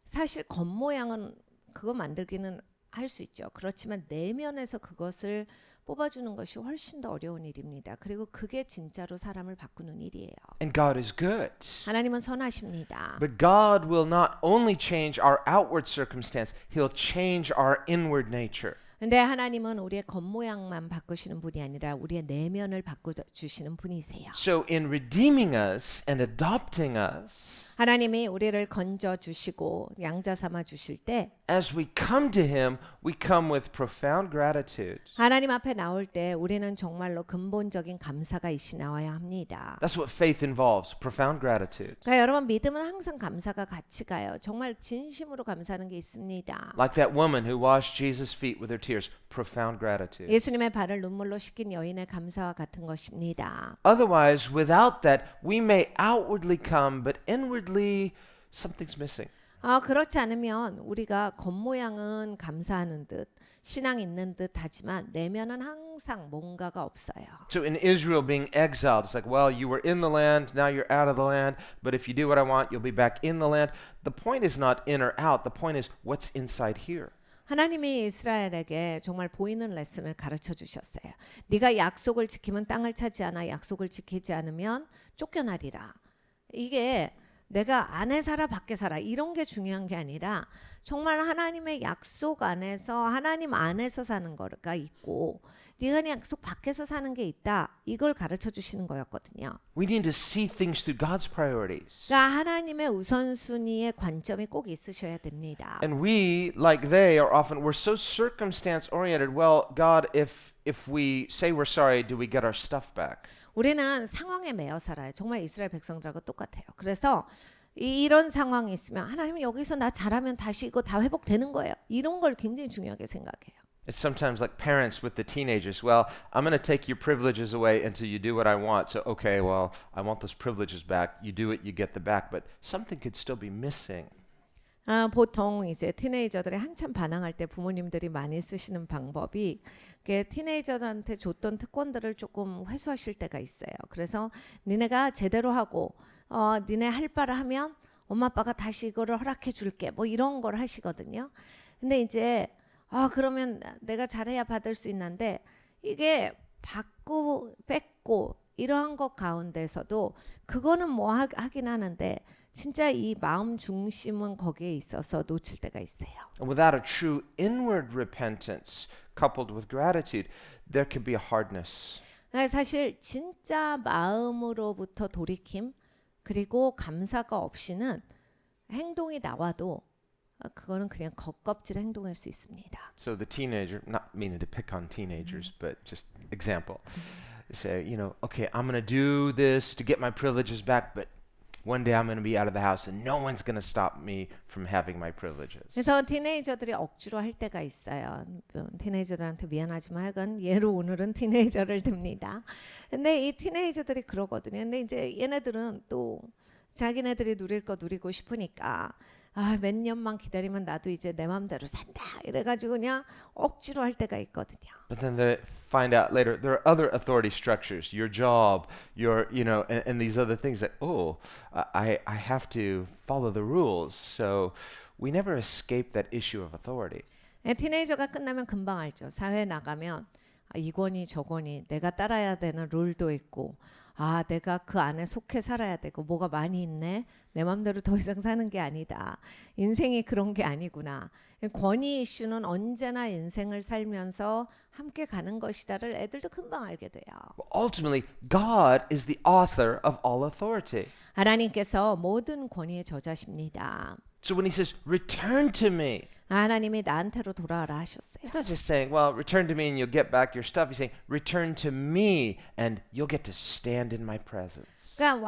사실 겉모양은 그거 만들기는 할 수 있죠. 그렇지만 내면에서 그것을 뽑아주는 것이 훨씬 더 어려운 일입니다. 그리고 그게 진짜로 사람을 바꾸는 일이에요. And God is good. 하나님은 선하십니다. But God will not only change our outward circumstance, He'll change our inward nature. 근데 하나님은 우리의 겉모양만 바꾸시는 분이 아니라 우리의 내면을 바꿔주시는 분이세요. So in redeeming us and adopting us, 하나님이 우리를 건져 주시고 양자 삼아 주실 때 as we come to Him, we come with profound gratitude. 하나님 앞에 나올 때 우리는 정말로 근본적인 감사가 이시 나와야 합니다. That's what faith involves, profound gratitude. 그러니까 여러분 믿음은 항상 감사가 같이 가요. 정말 진심으로 감사하는 게 있습니다. Like that woman who washed Jesus' feet with her tears, profound gratitude. 예수님의 발을 눈물로 씻긴 여인의 감사와 같은 것입니다. Otherwise, without that, we may outwardly come, but inwardly something's missing. 그렇지 않으면 우리가 겉모양은 감사하는 듯 신앙 있는 듯 하지만 내면은 항상 뭔가가 없어요. So in Israel being exiled, it's like, well, you were in the land, now you're out of the land, but if you do what I want, you'll be back in the land. The point is not in or out. The point is what's inside here. 하나님이 이스라엘에게 정말 보이는 레슨을 가르쳐 주셨어요. 네가 약속을 지키면 땅을 차지하나 약속을 지키지 않으면 쫓겨나리라. 이게 내가 안에 살아 밖에 살아 이런 게 중요한 게 아니라 정말 하나님의 약속 안에서 하나님 안에서 사는 거가 있고 네가 약속 밖에서 사는 게 있다. 이걸 가르쳐 주시는 거였거든요. We need to see things through God's priorities. 그러니까 하나님의 우선순위의 관점이 꼭 있으셔야 됩니다. And we, like they, are often, we're so circumstance oriented. Well, God, if we say we're sorry, do we get our stuff back? 우리는 상황에 매여 살아요. 정말 이스라엘 백성들하고 똑같아요. 그래서 이런 상황이 있으면 하나님 여기서 나 잘하면 다시 이거 다 회복되는 거예요. 이런 걸 굉장히 중요하게 생각해요. It's sometimes like parents with the teenagers. Well, I'm going to take your privileges away until you do what I want. So, okay, well, I want those privileges back. You do it, you get the back. But something could still be missing. 보통 이제 티네이저들이 한참 반항할 때 부모님들이 많이 쓰시는 방법이 티네이저들한테 줬던 특권들을 조금 회수하실 때가 있어요. 그래서 니네가 제대로 하고 니네 할 바를 하면 엄마 아빠가 다시 이거를 허락해 줄게. 뭐 이런 걸 하시거든요. 근데 이제 그러면 내가 잘해야 받을 수 있는데 이게 받고 뺏고 이러한 것 가운데서도 그거는 뭐 하긴 하는데 진짜 이 마음 중심은 거기에 있어서 놓칠 때가 있어요. And without a true inward repentance coupled with gratitude, there can be a hardness. 사실 진짜 마음으로부터 돌이킴 그리고 감사가 없이는 행동이 나와도 그거는 그냥 겉껍질 행동일 수 있습니다. So the teenager, not meaning to pick on teenagers, but just example. Say, okay, I'm going to do this to get my privileges back, but one day I'm going to be out of the house and no one's going to stop me from having my privileges. 그래서 티네이저들이 억지로 할 때가 있어요. 티네이저들한테 미안하지만 하여간 예로 오늘은 티네이저를 듭니다. 근데 이 티네이저들이 그러거든요. 근데 이제 얘네들은 또 자기네들이 누릴 거 누리고 싶으니까 몇 년만 기다리면 나도 이제 내 맘대로 산다. 이래가지고 그냥 억지로 할 때가 있거든요. But then they find out later there are other authority structures, your job, your, and these other things that, I have to follow the rules. So we never escape that issue of authority. 티네이저가 끝나면 금방 알죠. 사회에 나가면 이거니 저거니 내가 따라야 되는 룰도 있고 내가 그 안에 속해 살아야 되고 뭐가 많이 있네. 내 맘대로 더 이상 사는 게 아니다. 인생이 그런 게 아니구나. 권위 이슈는 언제나 인생을 살면서 함께 가는 것이다를 애들도 금방 알게 돼요. Ultimately, God is the author of all authority. 하나님께서 모든 권위의 저자십니다. So when he says, return to me, 하나님이 나한테로 돌아와라 하셨어요. he's not just saying, well, return to me and you'll get back your stuff. He's saying, return to me and you'll get to stand in my presence. 그러니까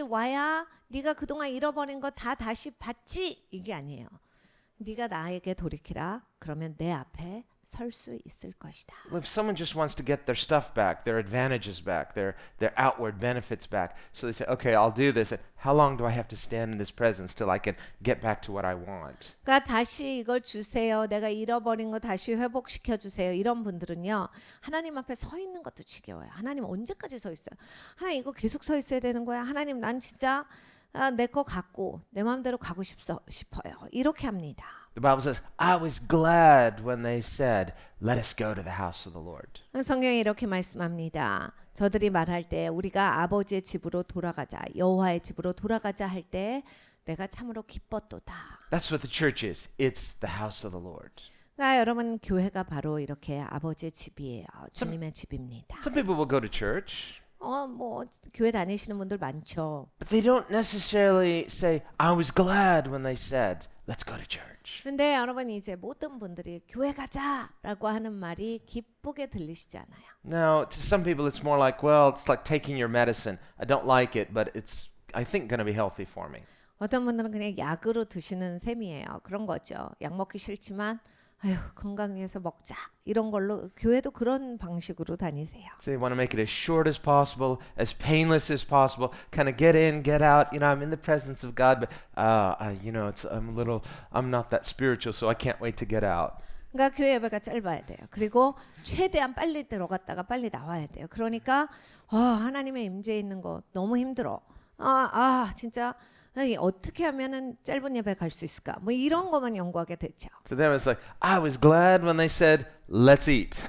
와야 네가 그동안 잃어버린 거 다 다시 받지 이게 아니에요. 네가 나에게 돌이키라. 그러면 내 앞에 설 수 있을 것이다. Well, if someone just wants to get their stuff back, their advantages back, their outward benefits back, so they say, okay, I'll do this. And how long do I have to stand in this presence till I can get back to what I want? 그러니까 다시 이걸 주세요. 내가 잃어버린 거 다시 회복시켜 주세요. 이런 분들은요. 하나님 앞에 서 있는 것도 지겨워요. 하나님 언제까지 서 있어요? 하나님 이거 계속 서 있어야 되는 거야. 하나님 난 진짜 내 거 갖고 내 마음대로 가고 싶어요. 이렇게 합니다. The Bible says, I was glad when they said, let us go to the house of the Lord. 성경이 이렇게 말씀합니다. 저들이 말할 때 우리가 아버지의 집으로 돌아가자. 여호와의 집으로 돌아가자 할 때 내가 참으로 기뻤도다. That's what the church is. It's the house of the Lord. 그러니까 여러분 교회가 바로 이렇게 아버지의 집이에요. 주님의 집입니다. Some people will go to church, 뭐 교회 다니시는 분들 많죠. but they don't necessarily say, I was glad when they said, let's go to church. 근데 여러분 이제 모든 분들이 교회 가자라고 하는 말이 기쁘게 들리시지 않아요. Now, to some people, it's more like, well, it's like taking your medicine. I don't like it, but it's, I think, going to be healthy for me. 어떤 분들은 그냥 약으로 드시는 셈이에요. 그런 거죠. 약 먹기 싫지만 건강 위해서 먹자. 이런 걸로 교회도 그런 방식으로 다니세요. So they want to make it as short as possible, as painless as possible. Kind of get in, get out. I'm in the presence of God, but I'm not that spiritual, so I can't wait to get out. 그러니까 교회 예배가 짧아야 돼요. 그리고 최대한 빨리 들어갔다가 빨리 나와야 돼요. 그러니까 하나님의 임재에 있는 거 너무 힘들어. 진짜 어떻게 하면은 짧은 예배 갈 수 있을까? 뭐 이런 것만 연구하게 되죠. For them, it's like, I was glad when they said, let's eat.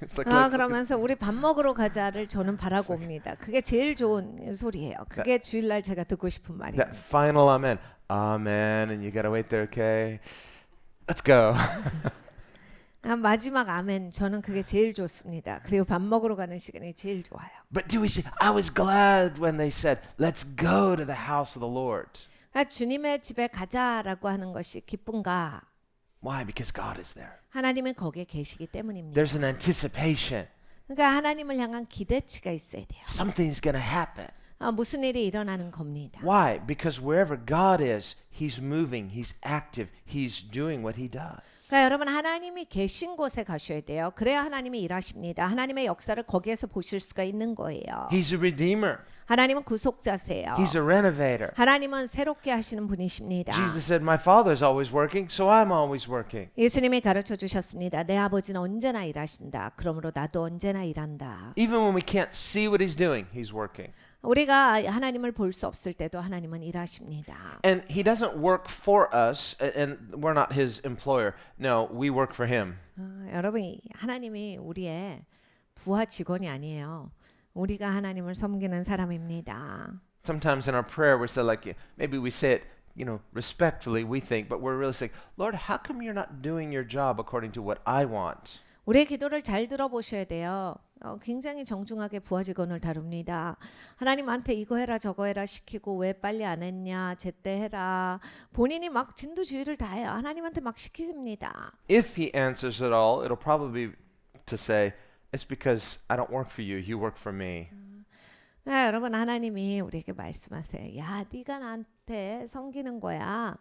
It's like, 그러면서 우리 밥 먹으러 가자를 저는 바라고 옵니다. 그게 제일 좋은 소리예요. 그게 주일날 제가 듣고 싶은 말이에요. that final amen. Amen. And you got to wait there, okay? Let's go. 마지막 아멘 저는 그게 제일 좋습니다. 그리고 밥 먹으러 가는 시간이 제일 좋아요. But do we say, I was glad when they said, let's go to the house of the Lord? 주님의 집에 가자라고 하는 것이 기쁜가? Why? Because God is there. 하나님은 거기에 계시기 때문입니다. There's an anticipation. 그러니까 하나님을 향한 기대치가 있어야 돼요. Something's going to happen. 무슨 일이 일어나는 겁니다. Why? Because wherever God is, He's moving, He's active, He's doing what He does. 그러니까 여러분 하나님이 계신 곳에 가셔야 돼요. 그래야 하나님이 일하십니다. 하나님의 역사를 거기에서 보실 수가 있는 거예요. He's a redeemer. 하나님은 구속자세요. He's a renovator. 하나님은 새롭게 하시는 분이십니다. Jesus said, my Father's always working, so I'm always working. 예수님이 가르쳐 주셨습니다. 내 아버지는 언제나 일하신다. 그러므로 나도 언제나 일한다. Even when we can't see what He's doing, He's working. 우리가 하나님을 볼 수 없을 때도 하나님은 일하십니다. And He doesn't work for us, and we're not His employer. No, we work for Him. 여러분, 하나님이 우리의 부하 직원이 아니에요. 우리가 하나님을 섬기는 사람입니다. Sometimes in our prayer, we're so like, maybe we say it, respectfully, we think, but we're really saying, Lord, how come you're not doing your job according to what I want? 우리의 기도를 잘 들어보셔야 돼요. 굉장히 정중하게 부하 직원을 다룹니다. 하나님한테 이거 해라 저거 해라 시키고 왜 빨리 안 했냐 제때 해라. 본인이 막 진두지휘를 다 해요. 하나님한테 막 시키십니다. If He answers it all, it'll probably be to say, it's because I don't work for you, you work for me. 네, 여러분 하나님이 우리에게 말씀하세요. 야, 네가 나한테 섬기는 거야.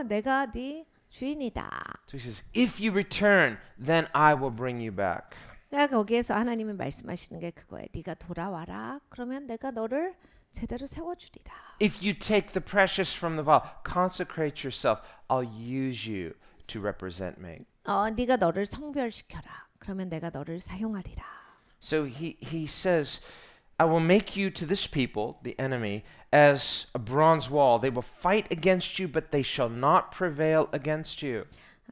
내가 네 주인이다. So he says, if you return, then I will bring you back. 그러니까 거기에서 하나님이 말씀하시는 게 그거예요. 네가 돌아와라. 그러면 내가 너를 제대로 세워주리라. If you take the precious from the vial, consecrate yourself, I'll use you to represent me. 네가 너를 성별시켜라. 그러면 내가 너를 사용하리라. So he says, I will make you to this people, the enemy, as a bronze wall. They will fight against you, but they shall not prevail against you.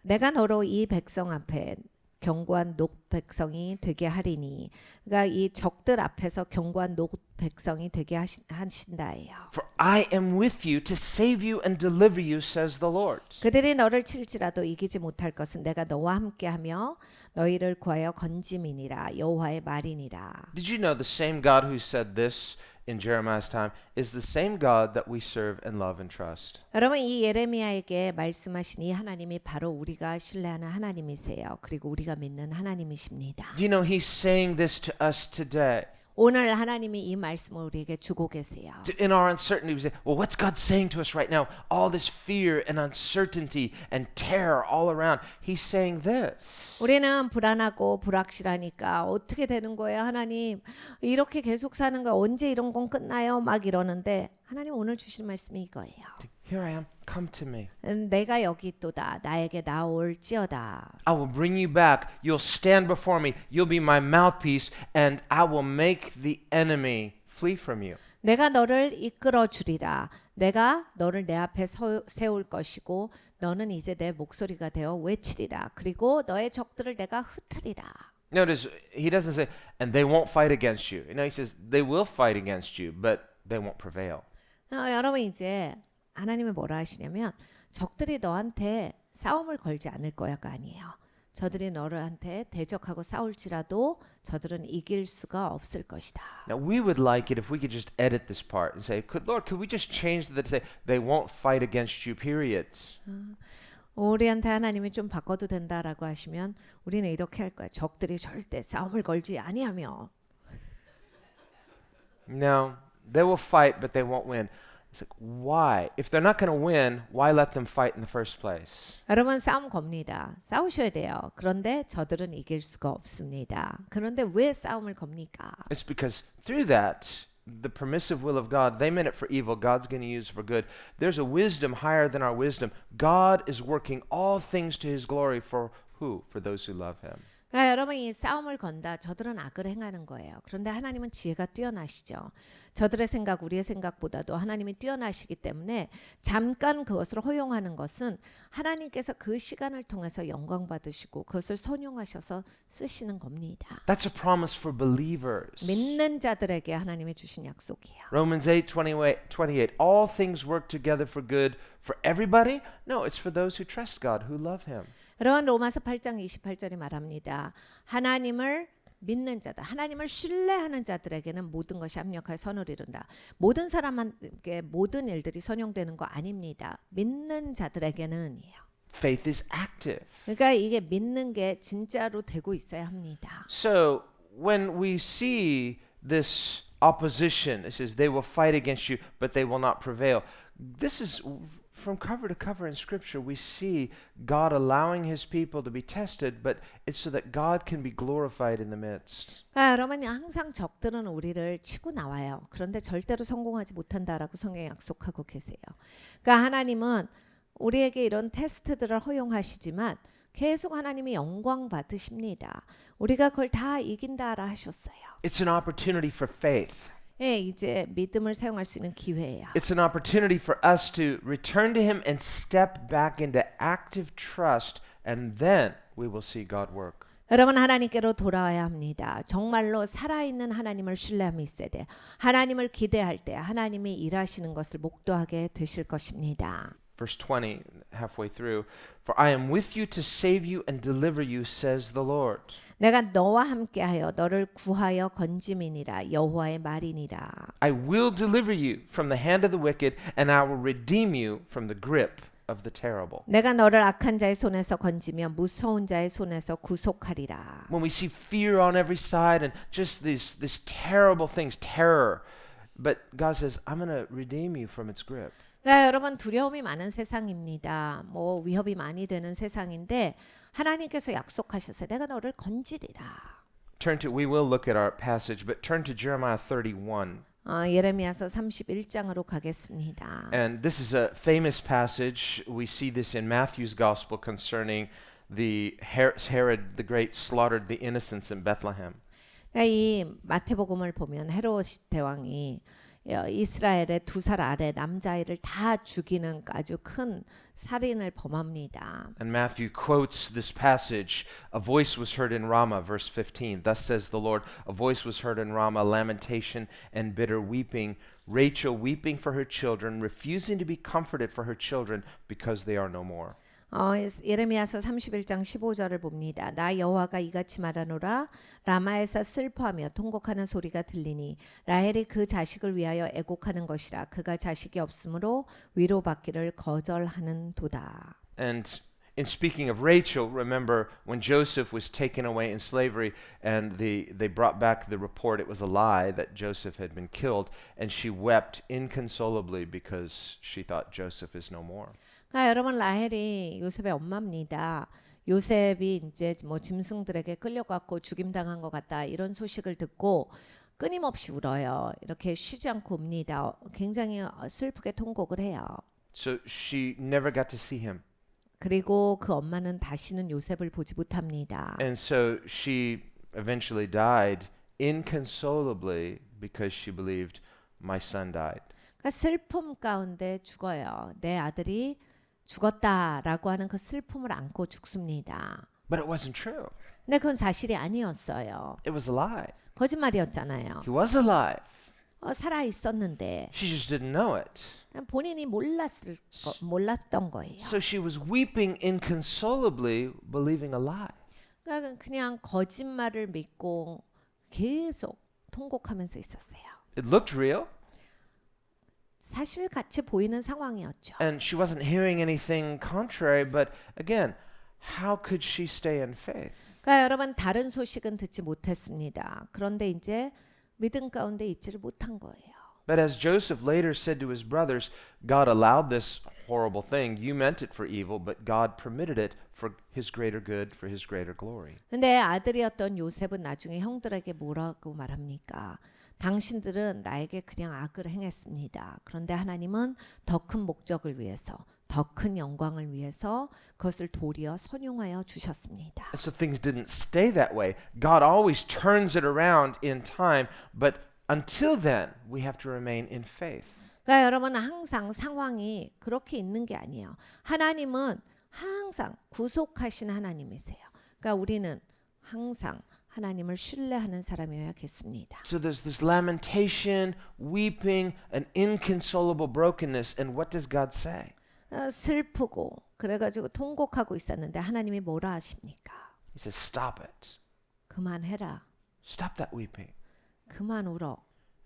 내가 너로 이 백성 앞에 견고한 녹 백성이 되게 하리니. 그러니까 이 적들 앞에서 견고한 녹 백성이 되게 하신다예요. For I am with you to save you and deliver you, says the Lord. 그들이 너를 칠지라도 이기지 못할 것은 내가 너와 함께하며 너희를 구하여 건짐이니라. 여호와의 말이니라. Did you know the same God who said this in Jeremiah's time is the same God that we serve and love and trust? 여러분 이 예레미야에게 말씀하신 이 하나님이 바로 우리가 신뢰하는 하나님이세요. 그리고 우리가 믿는 하나님이십니다. Do you know he's saying this to us today? 오늘 하나님이 이 말씀을 우리에게 주고 계세요. In our uncertainty, we say, well, what's God saying to us right now? All this fear and uncertainty and terror all around. He's saying this. 우리는 불안하고 불확실하니까 어떻게 되는 거예요, 하나님? 이렇게 계속 사는 거 언제 이런 건 끝나요? 막 이러는데 하나님 오늘 주신 말씀이 이거예요. Here I am, come to me. 내가 여기 있도다. 나에게 나올지어다. I will bring you back. You'll stand before me. You'll be my mouthpiece, and I will make the enemy flee from you. 내가 너를 이끌어 주리라. 내가 너를 내 앞에 세울 것이고 너는 이제 내 목소리가 되어 외치리라. 그리고 너의 적들을 내가 흩으리라. Notice, he doesn't say, and they won't fight against you. He says, they will fight against you, but they won't prevail. 여러분 이제 하나님이 뭐라 하시냐면 적들이 너한테 싸움을 걸지 않을 거야가 아니에요. 저들이 너한테 대적하고 싸울지라도 저들은 이길 수가 없을 것이다. Now, we would like it if we could just edit this part and say, Lord, could we just change that to say, they won't fight against you, period. 우리한테 하나님이 좀 바꿔도 된다라고 하시면 우리는 이렇게 할 거야. 적들이 절대 싸움을 걸지 아니하며. No, they will fight, but they won't win. It's like, why? If they're not going to win, why let them fight in the first place? 여러분 싸움 겁니다. 싸우셔야 돼요. 그런데 저들은 이길 수가 없습니다. 그런데 왜 싸움을 겁니까? It's because through that, the permissive will of God, they meant it for evil, God's going to use for good. There's a wisdom higher than our wisdom. God is working all things to his glory for who? For those who love him. 그러니까 여러분 이 싸움을 건다. 저들은 악을 행하는 거예요. 그런데 하나님은 지혜가 뛰어나시죠. 저들의 생각, 우리의 생각보다도 하나님이 뛰어나시기 때문에 잠깐 그것을 허용하는 것은 하나님께서 그 시간을 통해서 영광 받으시고 그것을 선용하셔서 쓰시는 겁니다. That's a promise for believers. 믿는 자들에게 하나님이 주신 약속이에요. Romans 8:28. All things work together for good for everybody? No, it's for those who trust God, who love him. 여러분 로마서 8장 28절이 말합니다. 하나님을 믿는 자들, 하나님을 신뢰하는 자들에게는 모든 것이 합력하여 선을 이룬다. 모든 사람에게 모든 일들이 선용되는 거 아닙니다. 믿는 자들에게는이에요. Faith is active. 그러니까 이게 믿는 게 진짜로 되고 있어야 합니다. So when we see this opposition, it says they will fight against you, but they will not prevail. This is from cover to cover in Scripture. We see God allowing His people to be tested, but it's so that God can be glorified in the midst. 그러니까 여러분 항상 적들은 우리를 치고 나와요. 그런데 절대로 성공하지 못한다라고 성경에 약속하고 계세요. 그러니까 하나님은 우리에게 이런 테스트들을 허용하시지만 계속 하나님이 영광 받으십니다. 우리가 그걸 다 이긴다라 하셨어요. It's an opportunity for faith. 예, 이제 믿음을 사용할 수 있는 기회예요. It's an opportunity for us to return to Him and step back into active trust, and then we will see God work. 여러분 하나님께로 돌아와야 합니다. 정말로 살아있는 하나님을 신뢰함이 있어야 돼. 하나님을 기대할 때 하나님이 일하시는 것을 목도하게 되실 것입니다. Verse 20, halfway through, For I am with you to save you and deliver you, says the Lord. 내가 너와 함께하여 너를 구하여 건짐이니라. 여호와의 말이니라. I will deliver you from the hand of the wicked, and I will redeem you from the grip of the terrible. 내가 너를 악한 자의 손에서 건지며 무서운 자의 손에서 구속하리라. When we see fear on every side and just these terrible things, terror, but God says, I'm going to redeem you from its grip. 그러니까 여러분 두려움이 많은 세상입니다. 뭐 위협이 많이 되는 세상인데 하나님께서 약속하셨어요. 내가 너를 건지리라. We will look at our passage, but turn to Jeremiah 31. 예레미야서 31장으로 가겠습니다. And this is a famous passage. We see this in Matthew's gospel concerning the Herod the Great slaughtered the innocents in Bethlehem. 그러니까 이 마태복음을 보면 헤롯 대왕이 이스라엘의 2살 아래 남자아이를 다 죽이는 아주 큰 살인을 범합니다. And Matthew quotes this passage. A voice was heard in Ramah, verse 15. Thus says the Lord, a voice was heard in Ramah, lamentation and bitter weeping. Rachel weeping for her children, refusing to be comforted for her children because they are no more. 예레미야서 31장 15절을 봅니다. 나 여호와가 이같이 말하노라 라마에서 슬퍼하며 통곡하는 소리가 들리니 라헬이 그 자식을 위하여 애곡하는 것이라 그가 자식이 없으므로 위로받기를 거절하는도다. And in speaking of Rachel, remember when Joseph was taken away in slavery and they brought back the report it was a lie that Joseph had been killed and she wept inconsolably because she thought Joseph is no more. 여러분 라헬이 요셉의 엄마입니다. 요셉이 이제 뭐 짐승들에게 끌려갔고 죽임당한 것 같다 이런 소식을 듣고 끊임없이 울어요. 이렇게 쉬지 않고 웁니다. 굉장히 슬프게 통곡을 해요. So she never got to see him. 그리고 그 엄마는 다시는 요셉을 보지 못합니다. And so she eventually died inconsolably because she believed my son died. 그러니까 슬픔 가운데 죽어요. 내 아들이 죽었다라고 하는 그 슬픔을 안고 죽습니다. But it wasn't true. 근데 그건 사실이 아니었어요. It was a lie. 거짓말이었잖아요. He was alive. 살아 있었는데 She just didn't know it. 본인이 몰랐던 거예요. So she was weeping inconsolably, believing a lie. 그러니까 그냥 거짓말을 믿고 계속 통곡하면서 있었어요. It looked real, 사실 같이 보이는 상황이었죠. and she wasn't hearing anything contrary, but again, how could she stay in faith? 그러니까 여러분 다른 소식은 듣지 못했습니다. 그런데 이제 믿음 가운데 있지를 못한 거예요. But as Joseph later said to his brothers, God allowed this horrible thing. You meant it for evil, but God permitted it for his greater good, for his greater glory. 근데 아들이었던 요셉은 나중에 형들에게 뭐라고 말합니까? 당신들은 나에게 그냥 악을 행했습니다. 그런데 하나님은 더 큰 목적을 위해서, 더 큰 영광을 위해서 그것을 도리어 선용하여 주셨습니다. So things didn't stay that way. God always turns it around in time, but until then, we have to remain in faith. 그러니까 여러분 항상 상황이 그렇게 있는 게 아니에요. 하나님은 항상 구속하신 하나님이세요. 그러니까 우리는 항상 하나님을 신뢰하는 사람이어야겠습니다. So there's this lamentation, weeping, an inconsolable brokenness, and what does God say? 슬프고 그래가지고 통곡하고 있었는데 하나님이 뭐라 하십니까? He says, stop it. 그만해라. Stop that weeping. 그만 울어.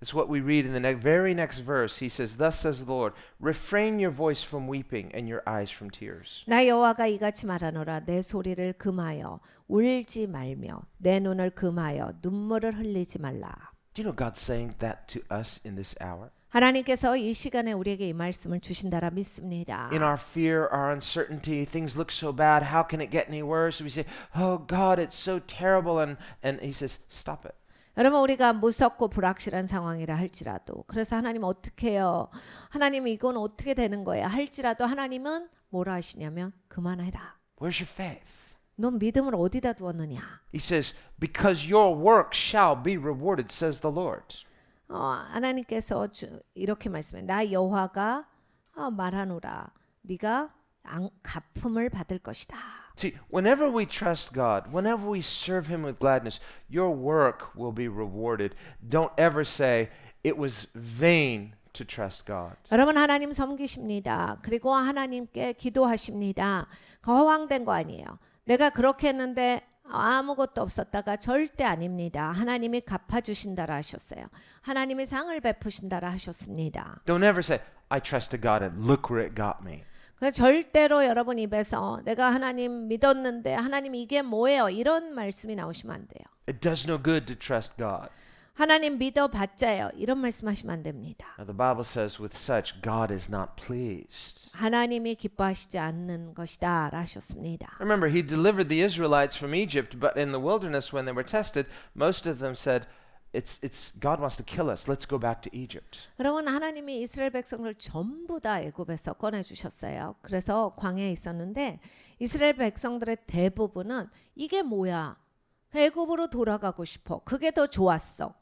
It's what we read in the very next verse. He says, thus says the Lord, refrain your voice from weeping and your eyes from tears. 나 여호와가 이같이 말하노라 내 소리를 금하여 울지 말며 내 눈을 금하여 눈물을 흘리지 말라. Do you know God's saying that to us in this hour? 하나님께서 이 시간에 우리에게 이 말씀을 주신다라 믿습니다. In our fear, our uncertainty, things look so bad. How can it get any worse? We say, oh God, it's so terrible. And he says, stop it. 여러분 우리가 무섭고 불확실한 상황이라 할지라도 그래서 하나님 어떻게 해요? 하나님 이건 어떻게 되는 거야? 할지라도 하나님은 뭐라 하시냐면 그만해라. Where's your faith? 넌 믿음을 어디다 두었느냐? He says, because your work shall be rewarded, says the Lord. 하나님께서 이렇게 말씀해. 나 여호와가 말하노라. 네가 갚음을 받을 것이다. See, whenever we trust God, whenever we serve Him with gladness, your work will be rewarded. Don't ever say, it was vain to trust God. 여러분 하나님 섬기십니다. 그리고 하나님께 기도하십니다. 허황된 거 아니에요. 내가 그렇게 했는데 아무것도 없었다가 절대 아닙니다. 하나님이 갚아주신다라 하셨어요. 하나님이 상을 베푸신다라 하셨습니다. Don't ever say, I trusted God and look where it got me. 그래서 절대로 여러분 입에서 내가 하나님 믿었는데 하나님 이게 뭐예요? 이런 말씀이 나오시면 안 돼요. It does no good to trust God. 하나님 믿어봤자요. 이런 말씀하시면 안 됩니다. Now, the Bible says, with such, God is not pleased. 하나님이 기뻐하시지 않는 것이다 하셨습니다. Remember, he delivered the Israelites from Egypt, but in the wilderness, when they were tested, most of them said, it's God wants to kill us. Let's go back to Egypt. 여러분 하나님이 이스라엘 백성을 전부 다 애굽에서 꺼내 주셨어요. 그래서 광야에 있었는데 이스라엘 백성들의 대부분은 이게 뭐야? 애굽으로 돌아가고 싶어. 그게 더 좋았어.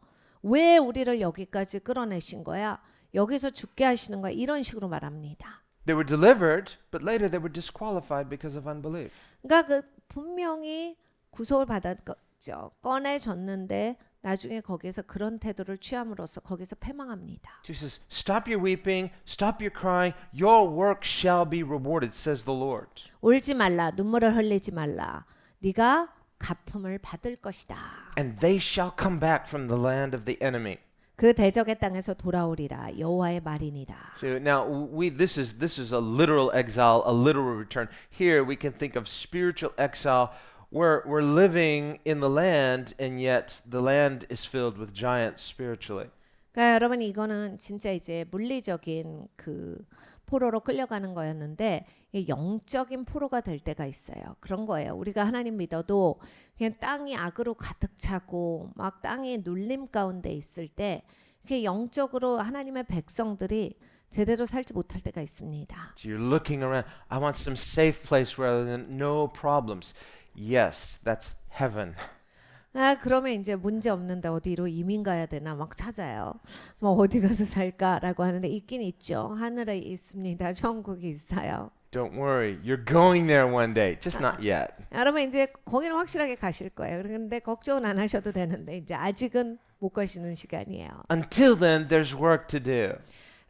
왜 우리를 여기까지 끌어내신 거야? 여기서 죽게 하시는 거야. 이런 식으로 말합니다. They were delivered, but later they were disqualified because of unbelief. 그러니까 그 분명히 구속을 받았죠. 꺼내줬는데 나중에 거기에서 그런 태도를 취함으로써 거기서 패망합니다. So he says, stop your weeping, stop your crying, your work shall be rewarded, says the Lord. 울지 말라. 눈물을 흘리지 말라. 네가 갚음을 받을 것이다. And they shall come back from the land of the enemy. 그 대적의 땅에서 돌아오리라. 여호와의 말이니라. So now this is a literal exile, a literal return. Here we can think of spiritual exile. We're living in the land, and yet the land is filled with giants spiritually. 그러니까 여러분 이거는 진짜 이제 물리적인 그 포로로 끌려가는 거였는데 영적인 포로가 될 때가 있어요. 그런 거예요. 우리가 하나님 믿어도 그냥 땅이 악으로 가득 차고 막 땅이 눌림 가운데 있을 때 이렇게 영적으로 하나님의 백성들이 제대로 살지 못할 때가 있습니다. So you're looking around. I want some safe place rather than no problems. Yes, that's heaven. 아 그러면 이제 문제 없는데 어디로 이민 가야 되나 막 찾아요. 뭐 어디 가서 살까라고 하는데 있긴 있죠. 하늘에 있습니다. 천국이 있어요. Don't worry, you're going there one day, just not yet. 여러분 이제 거기는 확실하게 가실 거예요. 그런데 걱정은 안 하셔도 되는데 이제 아직은 못 가시는 시간이에요. Until then, there's work to do.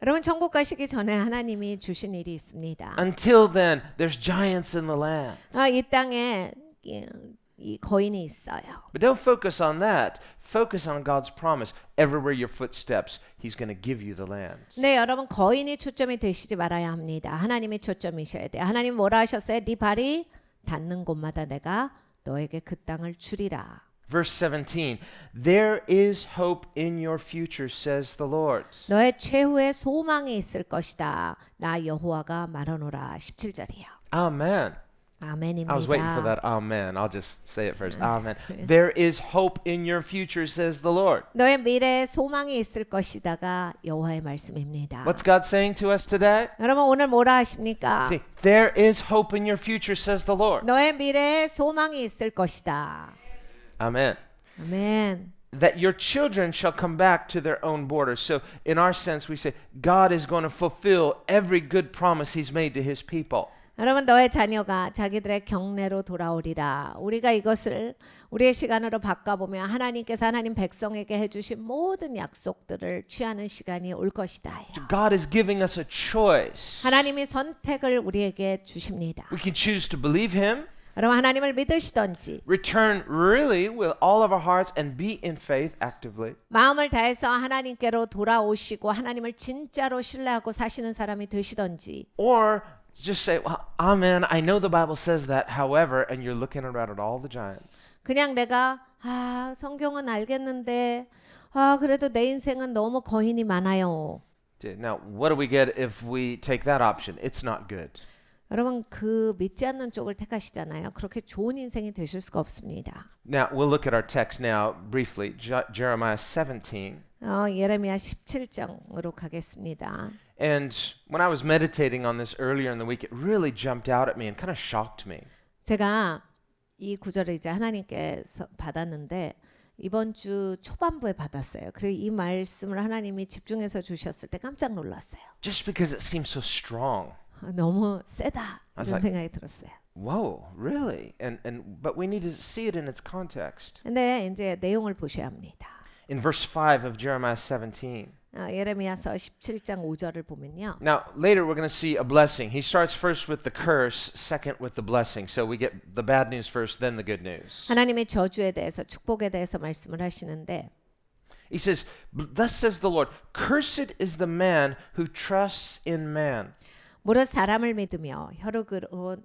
여러분 천국 가시기 전에 하나님이 주신 일이 있습니다. Until then, there's giants in the land. 이 땅에 이 거인이 있어요. But don't focus on that. Focus on God's promise. Everywhere your foot steps, He's going to give you the land. 네, 여러분 거인이 초점이 되시지 말아야 합니다. 하나님이 초점이셔야 돼요. 하나님 뭐라 하셨어요? 네 발이 닿는 곳마다 내가 너에게 그 땅을 주리라. Verse 17, there is hope in your future, says the Lord. 너의 최후의 소망이 있을 것이다. 나 여호와가 말하노라. 17절이요. Amen. 아멘입니다. I was waiting for that amen. I'll just say it first. Amen. There is hope in your future, says the Lord. 너의 미래에 소망이 있을 것이다가 여호와의 말씀입니다. What's God saying to us today? 여러분 오늘 뭐라 하십니까? See, there is hope in your future, says the Lord. 너의 미래에 소망이 있을 것이다. Amen. 아멘. That your children shall come back to their own borders. So, in our sense, we say God is going to fulfill every good promise He's made to His people. 여러분 너의 자녀가 자기들의 경내로 돌아오리라. 우리가 이것을 우리의 시간으로 바꿔보면 하나님께서 하나님 백성에게 해주신 모든 약속들을 취하는 시간이 올 것이다. So God is giving us a choice. 하나님이 선택을 우리에게 주십니다. We can choose to believe Him, 여러분 하나님을 믿으시던지 return really with all of our hearts, and be in faith actively. 마음을 다해서 하나님께로 돌아오시고 하나님을 진짜로 신뢰하고 사시는 사람이 되시던지 Or just say, well, amen, I know the Bible says that, however, and you're looking around at all the giants. 그냥 내가 성경은 알겠는데 그래도 내 인생은 너무 거인이 많아요. Now, what do we get if we take that option? It's not good. 여러분 그 믿지 않는 쪽을 택하시잖아요. 그렇게 좋은 인생이 되실 수가 없습니다. Now, we'll look at our text now briefly, Jeremiah 17. 예레미야 17장으로 가겠습니다. And when I was meditating on this earlier in the week, it really jumped out at me and kind of shocked me. 제가 이 구절을 이제 하나님께서 받았는데 이번 주 초반부에 받았어요. 그리고 이 말씀을 하나님이 집중해서 주셨을 때 깜짝 놀랐어요. Just because it seems so strong. 너무 세다 I was 이런 like, 생각이 들었어요. Whoa, really? But we need to see it in its context. 근데 이제 내용을 보셔야 합니다. In verse 5 of Jeremiah 17. 예레미야서 17장 5절을 보면요. Now, later we're going to see a blessing. He starts first with the curse, second with the blessing. So we get the bad news first, then the good news. 하나님의 저주에 대해서 축복에 대해서 말씀을 하시는데 He says, thus says the Lord, cursed is the man who trusts in man. 무릇 사람을 믿으며 혈육으로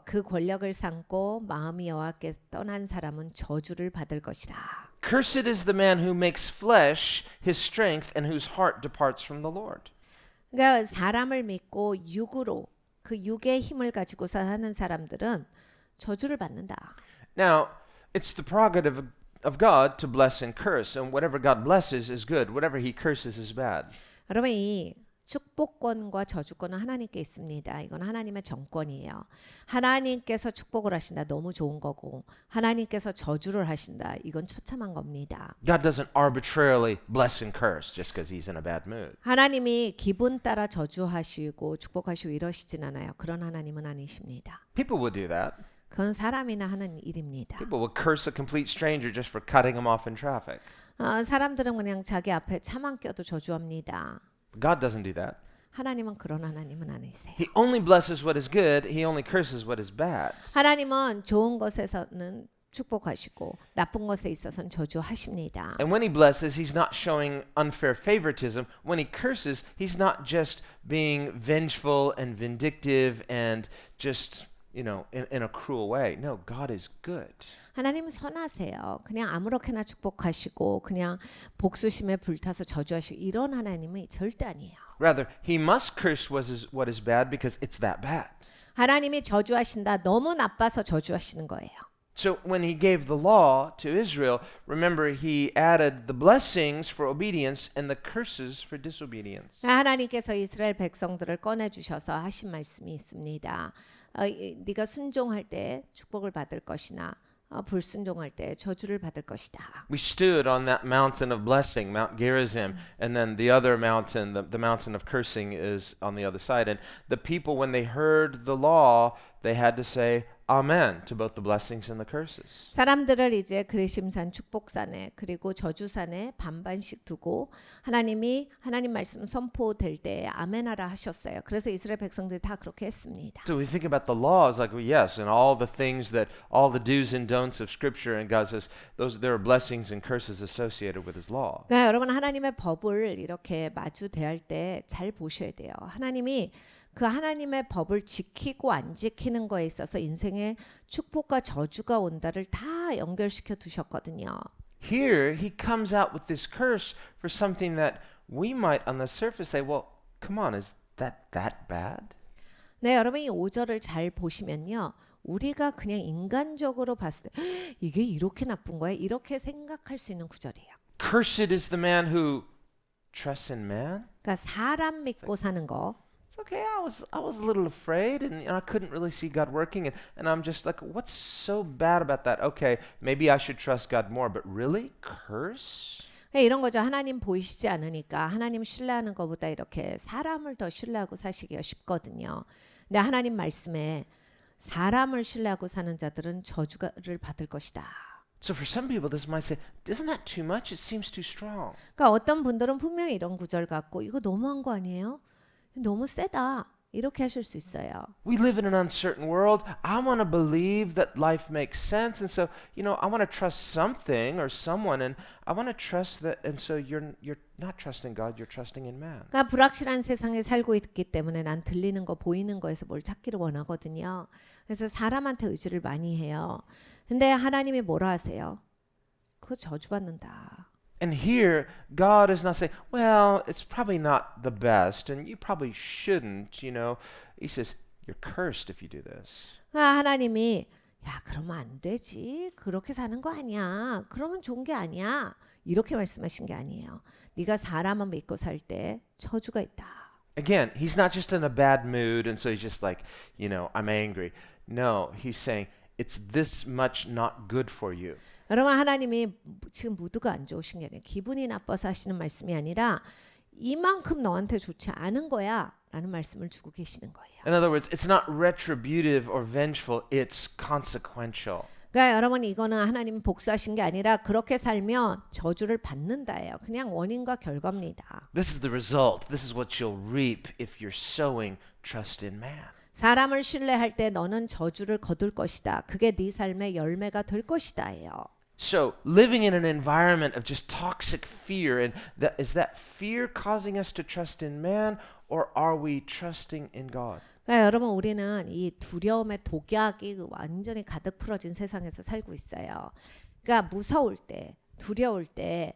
그 권력을 삼고 마음이 여호와께 떠난 사람은 저주를 받을 것이라. Cursed is the man who makes flesh his strength and whose heart departs from the Lord. 그러니까 사람을 믿고 육으로 그 육의 힘을 가지고 사는 사람들은 저주를 받는다. Now, it's the prerogative of God to bless and curse, and whatever God blesses is good. Whatever he curses is bad. 여러분 이 축복권과 저주권은 하나님께 있습니다. 이건 하나님의 정권이에요. 하나님께서 축복을 하신다. 너무 좋은 거고 하나님께서 저주를 하신다. 이건 처참한 겁니다. God doesn't arbitrarily bless and curse just because he's in a bad mood. 하나님이 기분 따라 저주하시고 축복하시고 이러시진 않아요. 그런 하나님은 아니십니다. People would do that. 그건 사람이나 하는 일입니다. People would curse a complete stranger just for cutting him off in traffic. 사람들은 그냥 자기 앞에 차만 껴도 저주합니다. God doesn't do that. 하나님은 그런 하나님은 아니세요. He only blesses what is good. He only curses what is bad. 하나님은 좋은 것에서는 축복하시고 나쁜 것에 있어서는 저주하십니다. And when he blesses, he's not showing unfair favoritism. When he curses, he's not just being vengeful and vindictive and just, in a cruel way. No, God is good. 하나님은 선하세요. 그냥 아무렇게나 축복하시고 그냥 복수심에 불타서 저주하시고 이런 하나님은 절대 아니에요. Rather, he must curse what is bad because it's that bad. 하나님이 저주하신다. 너무 나빠서 저주하시는 거예요. So when he gave the law to Israel, remember he added the blessings for obedience and the curses for disobedience. 하나님께서 이스라엘 백성들을 꺼내 주셔서 하신 말씀이 있습니다. 네가 순종할 때 축복을 받을 것이나 불순종할 때 저주를 받을 것이다. We stood on that mountain of blessing, Mount Gerizim, and then the other mountain, the mountain of cursing is on the other side. And the people, when they heard the law, they had to say Amen to both the blessings and the curses. 사람들을 이제 그리심산 축복산에 그리고 저주산에 반반씩 두고 하나님이 하나님 말씀 선포될 때 아멘하라 하셨어요. 그래서 이스라엘 백성들이 다 그렇게 했습니다. So we think about the law as like, well, yes, and all the things that, all the do's and don'ts of Scripture, and God says there are blessings and curses associated with His law. 그러니까 여러분 하나님의 법을 이렇게 마주 대할 때 잘 보셔야 돼요. 하나님이 그 하나님의 법을 지키고 안 지키는 거에 있어서 인생에 축복과 저주가 온다를 다 연결시켜 두셨거든요. Here, he comes out with this curse for something that we might on the surface say, well, come on, is that bad? 네, 여러분 이 5절을 잘 보시면요. 우리가 그냥 인간적으로 봤을 때 이게 이렇게 나쁜 거야? 이렇게 생각할 수 있는 구절이에요. Cursed is the man who trusts in man. 그러니까 사람 믿고 사는 거. It's okay, I was a little afraid and I couldn't really see God working and I'm just like, what's so bad about that? Okay, maybe I should trust God more, but really? Curse? 이런 거죠. 하나님 보이시지 않으니까 하나님 신뢰하는 것보다 이렇게 사람을 더 신뢰하고 사시기가 쉽거든요. 근데 하나님 말씀에 사람을 신뢰하고 사는 자들은 저주를 받을 것이다. So for some people this might say, isn't that too much? It seems too strong. 그러니까 어떤 분들은 분명히 이런 구절 갖고 이거 너무한 거 아니에요? 너무 세다. 이렇게 하실 수 있어요. We live in an uncertain world. I want to believe that life makes sense, and so I want to trust something or someone, and I want to trust that. And so you're not trusting God, you're trusting in man. 그러니까 불확실한 세상에 살고 있기 때문에 난 들리는 거, 보이는 거에서 뭘 찾기를 원하거든요. 그래서 사람한테 의지를 많이 해요. 근데 하나님이 뭐라 하세요? 그거 저주받는다. And here, God is not saying, well, it's probably not the best, and you probably shouldn't, He says, you're cursed if you do this. 하나님이 야, 그러면 안 되지. 그렇게 사는 거 아니야. 그러면 좋은 게 아니야. 이렇게 말씀하신 게 아니에요. 네가 사람만 믿고 살 때 저주가 있다. Again, He's not just in a bad mood, and so He's just like, I'm angry. No, He's saying, it's this much not good for you. 여러분 하나님이 지금 무드가 안 좋으신 게 아니라 기분이 나빠서 하시는 말씀이 아니라 이만큼 너한테 좋지 않은 거야 라는 말씀을 주고 계시는 거예요. In other words, it's not retributive or vengeful, it's consequential. 그러니까 여러분 이거는 하나님이 복수하신 게 아니라 그렇게 살면 저주를 받는다예요. 그냥 원인과 결과입니다. This is the result. This is what you'll reap if you're sowing trust in man. 사람을 신뢰할 때 너는 저주를 거둘 것이다. 그게 네 삶의 열매가 될 것이다예요. So, living in an environment of just toxic fear, and is that fear causing us to trust in man, or are we trusting in God? 그러니까 여러분 우리는 이 두려움의 독약이 완전히 가득 풀어진 세상에서 살고 있어요. 그러니까 무서울 때, 두려울 때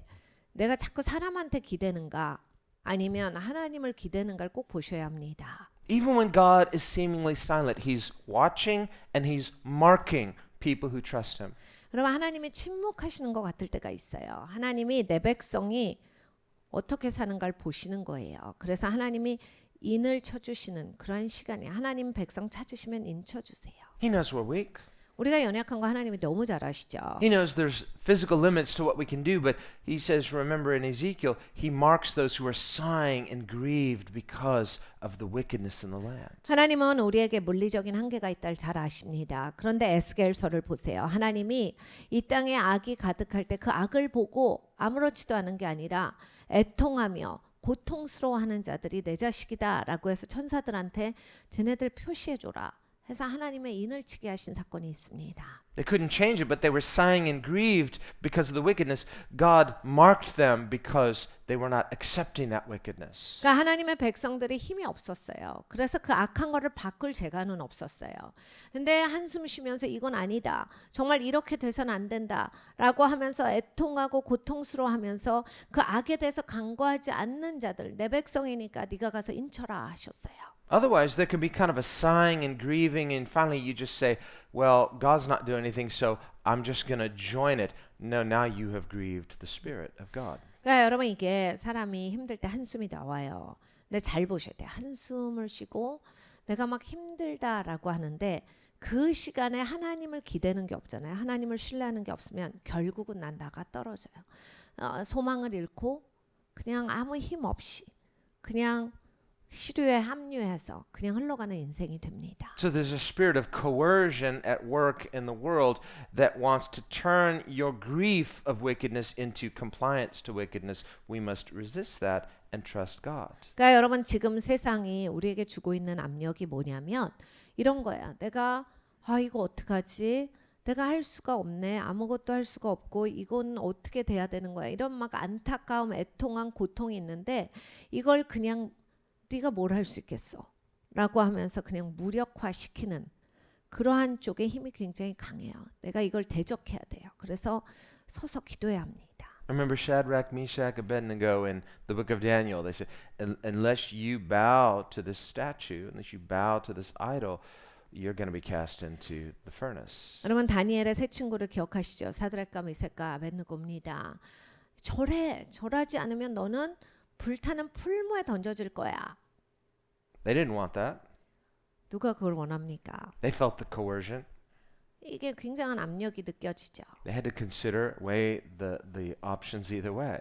내가 자꾸 사람한테 기대는가 아니면 하나님을 기대는가를 꼭 보셔야 합니다. Even when God is seemingly silent, He's watching and He's marking people who trust Him. 여러분 하나님이 침묵하시는 것 같을 때가 있어요. 하나님이 내 백성이 어떻게 사는가를 보시는 거예요. 그래서 하나님이 인을 쳐주시는 그런 시간에 하나님 백성 찾으시면 인 쳐주세요. He knows we're weak. 우리가 연약한 거 하나님이 너무 잘 아시죠. He knows there's physical limits to what we can do, but He says, remember in Ezekiel, He marks those who are sighing and grieved because of the wickedness in the land. 하나님은 우리에게 물리적인 한계가 있다를 잘 아십니다. 그런데 에스겔서를 보세요. 하나님이 이 땅에 악이 가득할 때 그 악을 보고 아무렇지도 않은 게 아니라 애통하며 고통스러워하는 자들이 내 자식이다라고 해서 천사들한테 쟤네들 표시해줘라 해서 하나님의 인을 치게 하신 사건이 있습니다. They couldn't change it, but they were sighing and grieved because of the wickedness. God marked them because they were not accepting that wickedness. 그러니까 하나님의 백성들이 힘이 없었어요. 그래서 그 악한 거를 바꿀 재간은 없었어요. 근데 한숨 쉬면서 이건 아니다. 정말 이렇게 돼서는 안 된다라고 하면서 애통하고 고통스러워하면서 그 악에 대해서 간구하지 않는 자들, 내 백성이니까 네가 가서 인쳐라 하셨어요. Otherwise, there can be kind of a sighing and grieving, and finally you just say, well, God's not doing anything, so I'm just going to join it. No, now you have grieved the Spirit of God. 그러니까 여러분 이게 사람이 힘들 때 한숨이 나와요. 근데 잘 보셔야 돼요. 한숨을 쉬고 내가 막 힘들다라고 하는데 그 시간에 하나님을 기대는 게 없잖아요. 하나님을 신뢰하는 게 없으면 결국은 난 나가 떨어져요. 소망을 잃고 그냥 아무 힘 없이 그냥 시류에 합류해서 그냥 흘러가는 인생이 됩니다. So there's a spirit of coercion at work in the world that wants to turn your grief of wickedness into compliance to wickedness. We must resist that and trust God. 그러니까 여러분 지금 세상이 우리에게 주고 있는 압력이 뭐냐면 이런 거야. 내가 이거 어떡하지? 내가 할 수가 없네. 아무것도 할 수가 없고 이건 어떻게 돼야 되는 거야. 이런 막 안타까움, 애통한 고통이 있는데 이걸 그냥 네가 뭘 할 수 있겠어? 라고 하면서 그냥 무력화시키는 그러한 쪽의 힘이 굉장히 강해요. 내가 이걸 대적해야 돼요. 그래서 서서 기도해야 합니다. Remember Shadrach, Meshach, Abednego in the book of Daniel. They said, unless you bow to this statue, unless you bow to this idol, you're going to be cast into the furnace. 여러분 다니엘의 세 친구를 기억하시죠? 사드락과 메삭과 아벳느고입니다. 절하지 않으면 너는 불타는 풀무에 던져질 거야. They didn't want that. 누가 그걸 원합니까? They felt the coercion. 이게 굉장한 압력이 느껴지죠. They had to consider, weigh the options either way.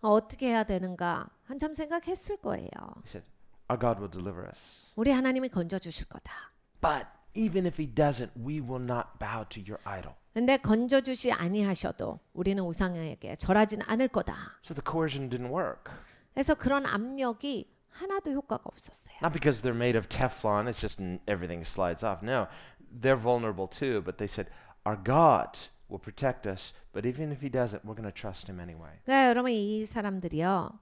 어떻게 해야 되는가 한참 생각했을 거예요. He said, our God will deliver us. 우리 하나님이 건져주실 거다. But even if He doesn't, we will not bow to your idol. 근데 건져주시 아니하셔도 우리는 우상에게 절하지는 않을 거다. So the coercion didn't work. 그래서 그런 압력이 하나도 효과가 없었어요. Not because they're made of Teflon, it's just everything slides off. No, they're vulnerable too, but they said, our God will protect us, but even if He doesn't, we're going to trust Him anyway. 그러니까 여러분 이 사람들이요.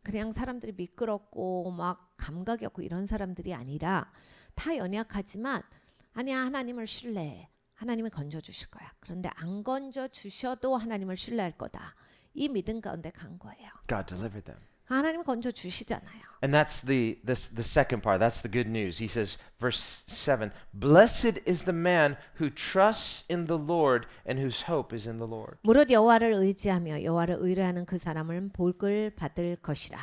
그냥 사람들이 미끄럽고 막 감각이 없고 이런 사람들이 아니라 다 연약하지만 아니야 하나님을 신뢰해. 하나님이 건져주실 거야. 그런데 안 건져주셔도 하나님을 신뢰할 거다. 이 믿음 가운데 간 거예요. God delivered them. 하나님 건져주시잖아요. And that's the second part. That's the good news. He says, verse 7, blessed is the man who trusts in the Lord and whose hope is in the Lord. 무릇 여호와를 의지하며 여호와를 의뢰하는 그 사람은 복을 받을 것이라.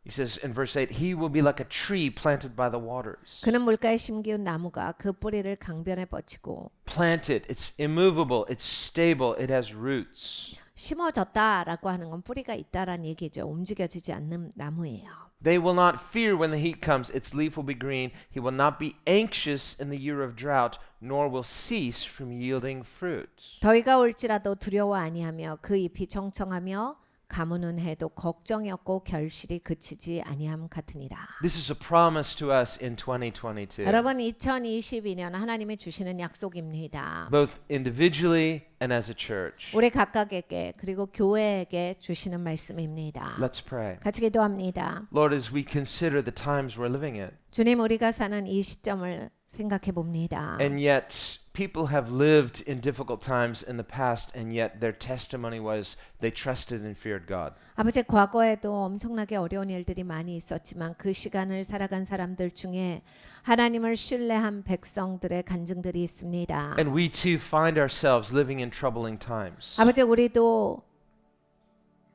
He says in verse 8, he will be like a tree planted by the waters. 그는 물가에 심기운 나무가 그 뿌리를 강변에 뻗치고 Planted, it's immovable, it's stable, it has roots. 심어졌다라고 하는 건 뿌리가 있다라는 얘기죠. 움직여지지 않는 나무예요. They will not fear when the heat comes, its leaf will be green. He will not be anxious in the year of drought, nor will cease from yielding fruit. 더위가 올지라도 두려워 아니하며 그 잎이 청청하며 가문은 해도 걱정이 없고 결실이 그치지 아니함 같으니라. This is a promise to us in 2022, 여러분 2022년 하나님이 주시는 약속입니다. both individually and as a church. 우리 각각에게 그리고 교회에게 주시는 말씀입니다. Let's pray. 같이 기도합니다. Lord, as we consider the times we're living in, 주님, 우리가 사는 이 시점을 생각해 봅니다. and yet people have lived in difficult times in the past, and yet their testimony was they trusted and feared God. 아버지, 과거에도 엄청나게 어려운 일들이 많이 있었지만 그 시간을 살아간 사람들 중에 하나님을 신뢰한 백성들의 간증들이 있습니다. And we too find ourselves living in troubling times. 아버지, 우리도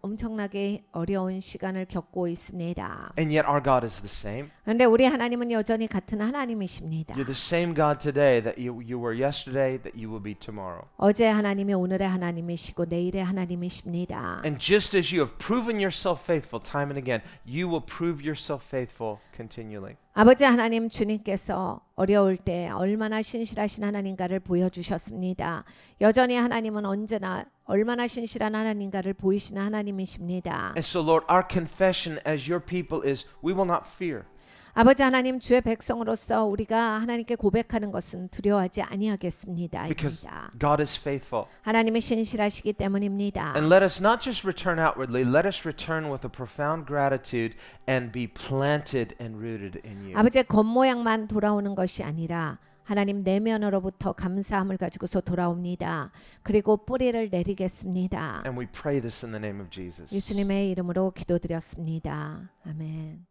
엄청나게 어려운 시간을 겪고 있습니다. And yet our God is the same. 그런데 우리 하나님은 여전히 같은 하나님이십니다. You're the same God today that you were yesterday, that you will be tomorrow. 어제 하나님이 오늘의 하나님이시고 내일의 하나님이십니다. And just as you have proven yourself faithful time and again, you will prove yourself faithful continually. 아버지 하나님, 주님께서 어려울 때 얼마나 신실하신 하나님가를 보여주셨습니다. 여전히 하나님은 언제나 얼마나 신실한 하나님가를 보이시는 하나님이십니다. And so, Lord, our confession as your people is we will not fear. 아버지 하나님, 주의 백성으로서 우리가 하나님께 고백하는 것은 두려워하지 아니하겠습니다. Because 입니다. God is faithful. 하나님이 신실하시기 때문입니다. And let us not just return outwardly, let us return with a profound gratitude and be planted and rooted in you. 아버지의 겉모양만 돌아오는 것이 아니라 하나님 내면으로부터 감사함을 가지고서 돌아옵니다. 그리고 뿌리를 내리겠습니다. And we pray this in the name of Jesus. 예수님의 이름으로 기도드렸습니다. 아멘.